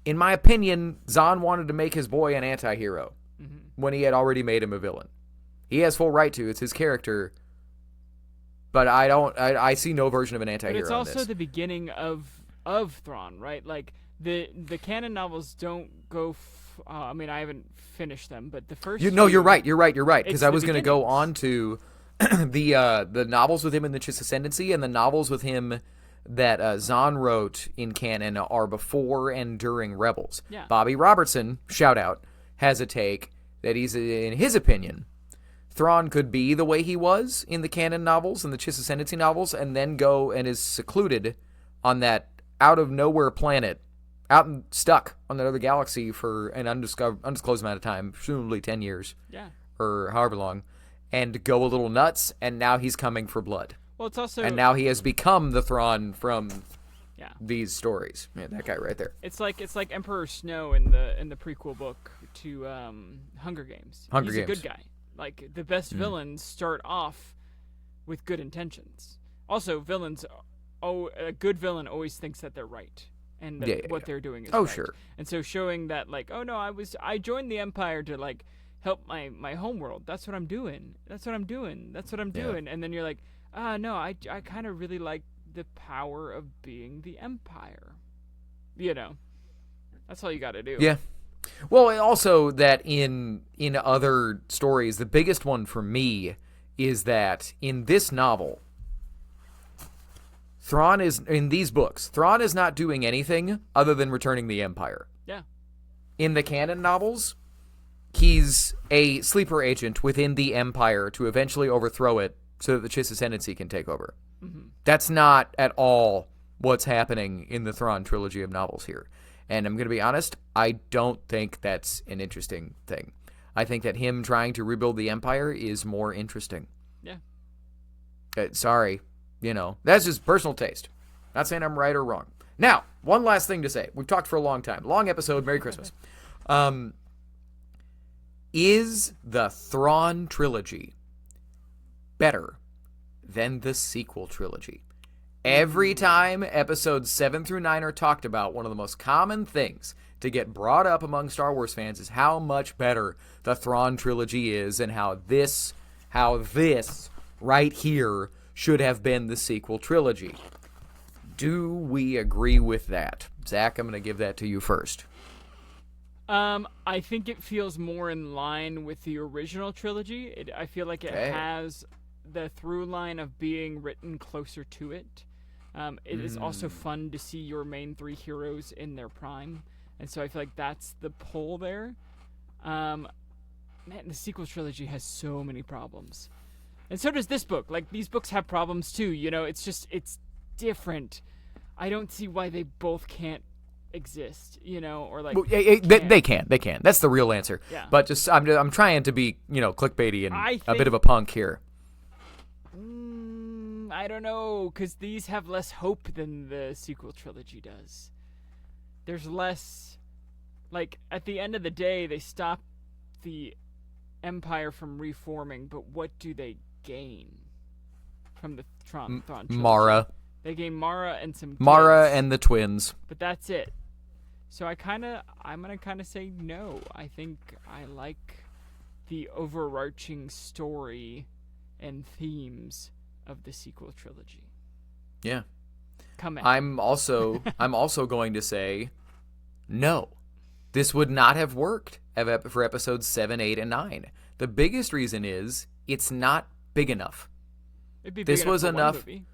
in my opinion, Zahn wanted to make his boy an anti-hero when he had already made him a villain. He has full right to. It's his character. But I see no version of an anti-hero in this. But it's also the beginning of Thrawn, right? Like, the canon novels don't go... I mean, I haven't finished them, but the first... You're right. Because I was going to go on to the novels with him in the Chiss Ascendancy and the novels with him that Zahn wrote in canon are before and during Rebels. Yeah. Bobby Robertson, shout out, has a take that he's, in his opinion, Thrawn could be the way he was in the canon novels and the Chiss Ascendancy novels and then go and is secluded on that out-of-nowhere planet, out and stuck on that other galaxy for an undisclosed amount of time, presumably 10 years. Yeah. Or however long, and go a little nuts, and now he's coming for blood. Well, it's also... And now he has become the Thrawn from these stories. Yeah, that guy right there. It's like Emperor Snow in the prequel book to Hunger Games. He's a good guy. Like, the best villains start off with good intentions. Also, a good villain always thinks that they're right. And that what they're doing is right. Sure. And so showing that, like, oh no, I joined the Empire to, like, help my homeworld. That's what I'm doing. And then you're like, no, I kind of really like the power of being the Empire. You know, that's all you got to do. Yeah. Well, also that in other stories, the biggest one for me is that in this novel, Thrawn is, in these books, Thrawn is not doing anything other than returning the Empire. Yeah. In the canon novels, he's a sleeper agent within the Empire to eventually overthrow it so that the Chiss Ascendancy can take over. Mm-hmm. That's not at all what's happening in the Thrawn trilogy of novels here. And I'm going to be honest, I don't think that's an interesting thing. I think that him trying to rebuild the Empire is more interesting. Yeah. Sorry. That's just personal taste. Not saying I'm right or wrong. Now, one last thing to say. We've talked for a long time. Long episode. Merry Christmas. Is the Thrawn trilogy better than the sequel trilogy? Every time episodes 7 through 9 are talked about, one of the most common things to get brought up among Star Wars fans is how much better the Thrawn trilogy is and how this right here should have been the sequel trilogy. Do we agree with that? Zach, I'm going to give that to you first. I think it feels more in line with the original trilogy. I feel like it has the through line of being written closer to it. It is also fun to see your main three heroes in their prime. And so I feel like that's the pull there. Man, the sequel trilogy has so many problems. And so does this book. Like, these books have problems too, it's different. I don't see why they both can't exist, or like... They can. That's the real answer. Yeah. But just, I'm trying to be, clickbaity and a bit of a punk here. I don't know, because these have less hope than the sequel trilogy does. There's less... Like, at the end of the day, they stop the Empire from reforming, but what do they gain from the Thrawn trilogy? Mara. They gain Mara and some kids, Mara and the twins. but that's it. So I'm gonna kind of say no. I think I like the overarching story and themes of the sequel trilogy. Yeah. Come in. I'm also going to say no. This would not have worked for episodes 7, 8, and 9. The biggest reason is it's not big enough. It'd be big This enough was for one enough movie.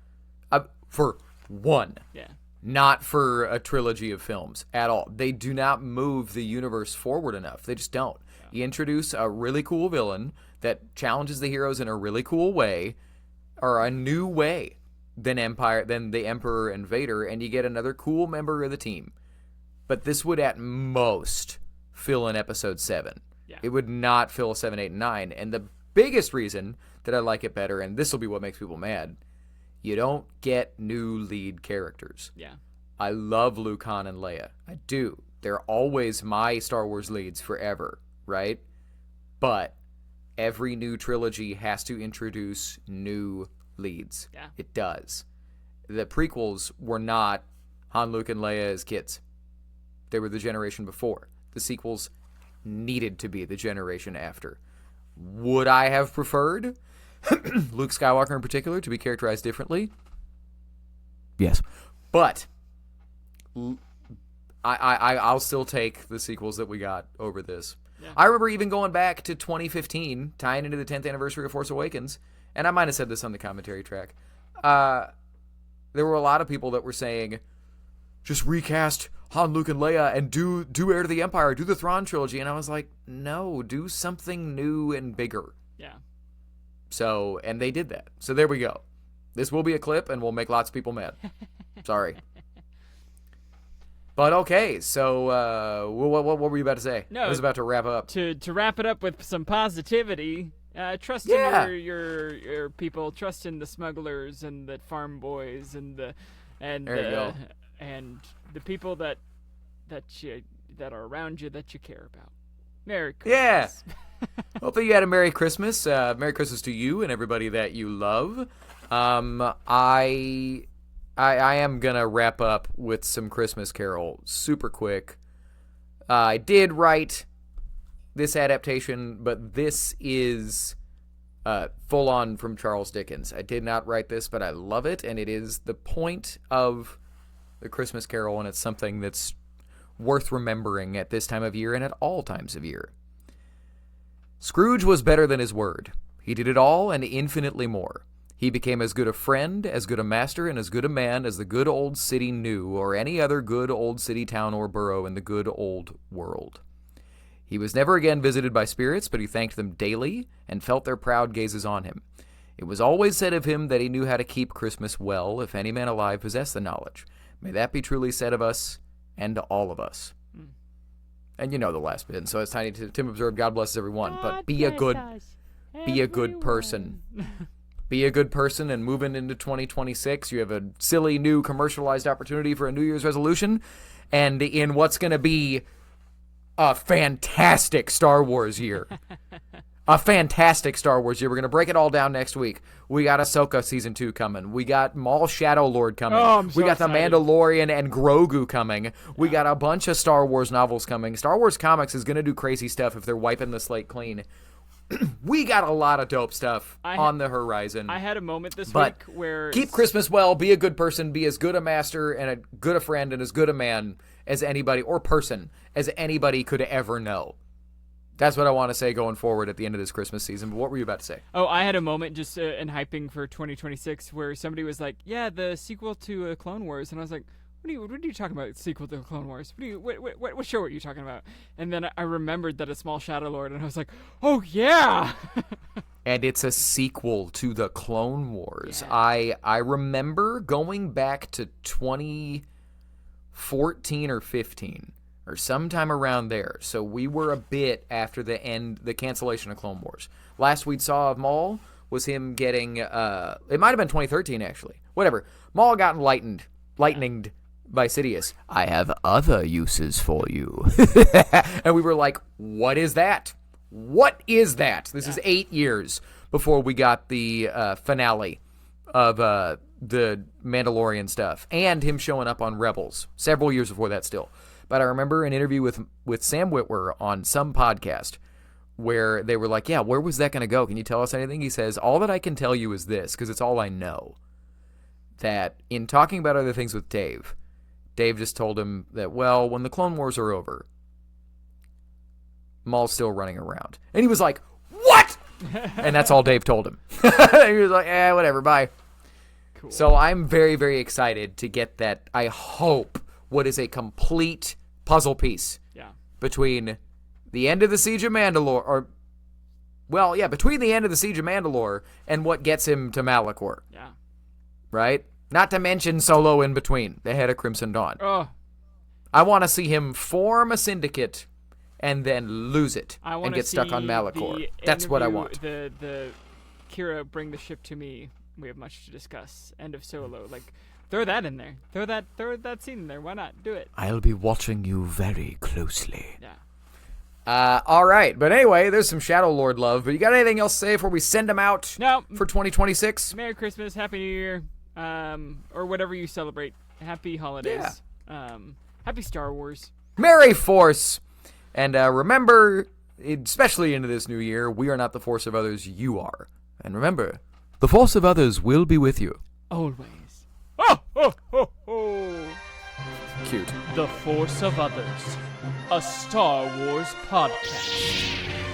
For one. Yeah. Not for a trilogy of films at all. They do not move the universe forward enough. They just don't. Yeah. You introduce a really cool villain that challenges the heroes in a really cool way, or a new way than the Emperor and Vader, and you get another cool member of the team. But this would at most fill in episode 7. Yeah. It would not fill 7, 8, and 9. And the biggest reason that I like it better, and this will be what makes people mad, you don't get new lead characters. Yeah. I love Luke, Han, and Leia. I do. They're always my Star Wars leads forever, right? But every new trilogy has to introduce new leads. Yeah. It does. The prequels were not Han, Luke, and Leia as kids. They were the generation before. The sequels needed to be the generation after. Would I have preferred Luke Skywalker in particular to be characterized differently? Yes. But I'll still take the sequels that we got over this. Yeah. I remember even going back to 2015, tying into the 10th anniversary of Force Awakens, and I might have said this on the commentary track. There were a lot of people that were saying, just recast Han, Luke, and Leia and do Heir to the Empire, do the Thrawn trilogy. And I was like, no, do something new and bigger. Yeah. So, and they did that. So there we go. This will be a clip and we'll make lots of people mad. Sorry. But okay, so what were you about to say? No, I was about to wrap up. To wrap it up with some positivity, trust in your people, trust in the smugglers and the farm boys and the people that are around you that you care about. Merry Christmas. Yeah. Hope that you had a Merry Christmas. Merry Christmas to you and everybody that you love. I am gonna wrap up with some Christmas Carol super quick. I did write this adaptation, but this is full on from Charles Dickens. I did not write this, but I love it, and it is the point of the Christmas Carol, and it's something that's worth remembering at this time of year and at all times of year. Scrooge was better than his word. He did it all and infinitely more. He became as good a friend, as good a master, and as good a man as the good old city knew, or any other good old city, town, or borough in the good old world. He was never again visited by spirits, but he thanked them daily and felt their proud gazes on him. It was always said of him that he knew how to keep Christmas well, if any man alive possessed the knowledge. May that be truly said of us and to all of us. And you know the last bit, and so as Tim observed, God blesses everyone, but be a good person. Be a good person, and moving into 2026, you have a silly new commercialized opportunity for a New Year's resolution, and in what's going to be a fantastic Star Wars year. A fantastic Star Wars year. We're going to break it all down next week. We got Ahsoka Season 2 coming. We got Maul Shadow Lord coming. We got The Mandalorian and Grogu coming. We got a bunch of Star Wars novels coming. Star Wars Comics is going to do crazy stuff if they're wiping the slate clean. We got a lot of dope stuff on the horizon. I had a moment this week where... Keep Christmas well, be a good person, be as good a master and a good a friend and as good a man as anybody, or person, as anybody could ever know. That's what I want to say going forward at the end of this Christmas season. But what were you about to say? Oh, I had a moment just in hyping for 2026 where somebody was like, yeah, the sequel to Clone Wars. And I was like, what are you talking about, sequel to Clone Wars? What show are you talking about? And then I remembered that it's Small Shadow Lord, and I was like, oh, yeah! And it's a sequel to the Clone Wars. Yeah. I remember going back to 2014 or 15, or sometime around there. So we were a bit after the cancellation of Clone Wars. Last we saw of Maul was him getting, it might have been 2013 actually. Whatever. Maul got lightninged by Sidious. I have other uses for you. And we were like, what is that? What is that? This is 8 years before we got the finale of the Mandalorian stuff. And him showing up on Rebels. Several years before that still. But I remember an interview with Sam Witwer on some podcast where they were like, yeah, where was that going to go? Can you tell us anything? He says, all that I can tell you is this, because it's all I know. That in talking about other things with Dave just told him that, well, when the Clone Wars are over, Maul's still running around. And he was like, what? And that's all Dave told him. He was like, whatever, bye. Cool. So I'm very, very excited to get that, I hope, what is a complete puzzle piece between the end of the Siege of Mandalore, between the end of the Siege of Mandalore and what gets him to Malachor. Yeah. Right? Not to mention Solo in between, the head of Crimson Dawn. Oh. I want to see him form a syndicate and then lose it and get stuck on Malachor. That's what I want. The Kira, bring the ship to me. We have much to discuss. End of Solo. Like, throw that in there. Throw that scene in there. Why not? Do it. I'll be watching you very closely. Yeah. All right. But anyway, there's some Shadow Lord love. But you got anything else to say before we send them out for 2026? Merry Christmas. Happy New Year. Or whatever you celebrate. Happy holidays. Yeah. Happy Star Wars. Merry Force. And remember, especially into this new year, we are not the force of others, you are. And remember, the force of others will be with you. Always. Oh, ho, ho, ho. Cute. The Force of Others, a Star Wars podcast.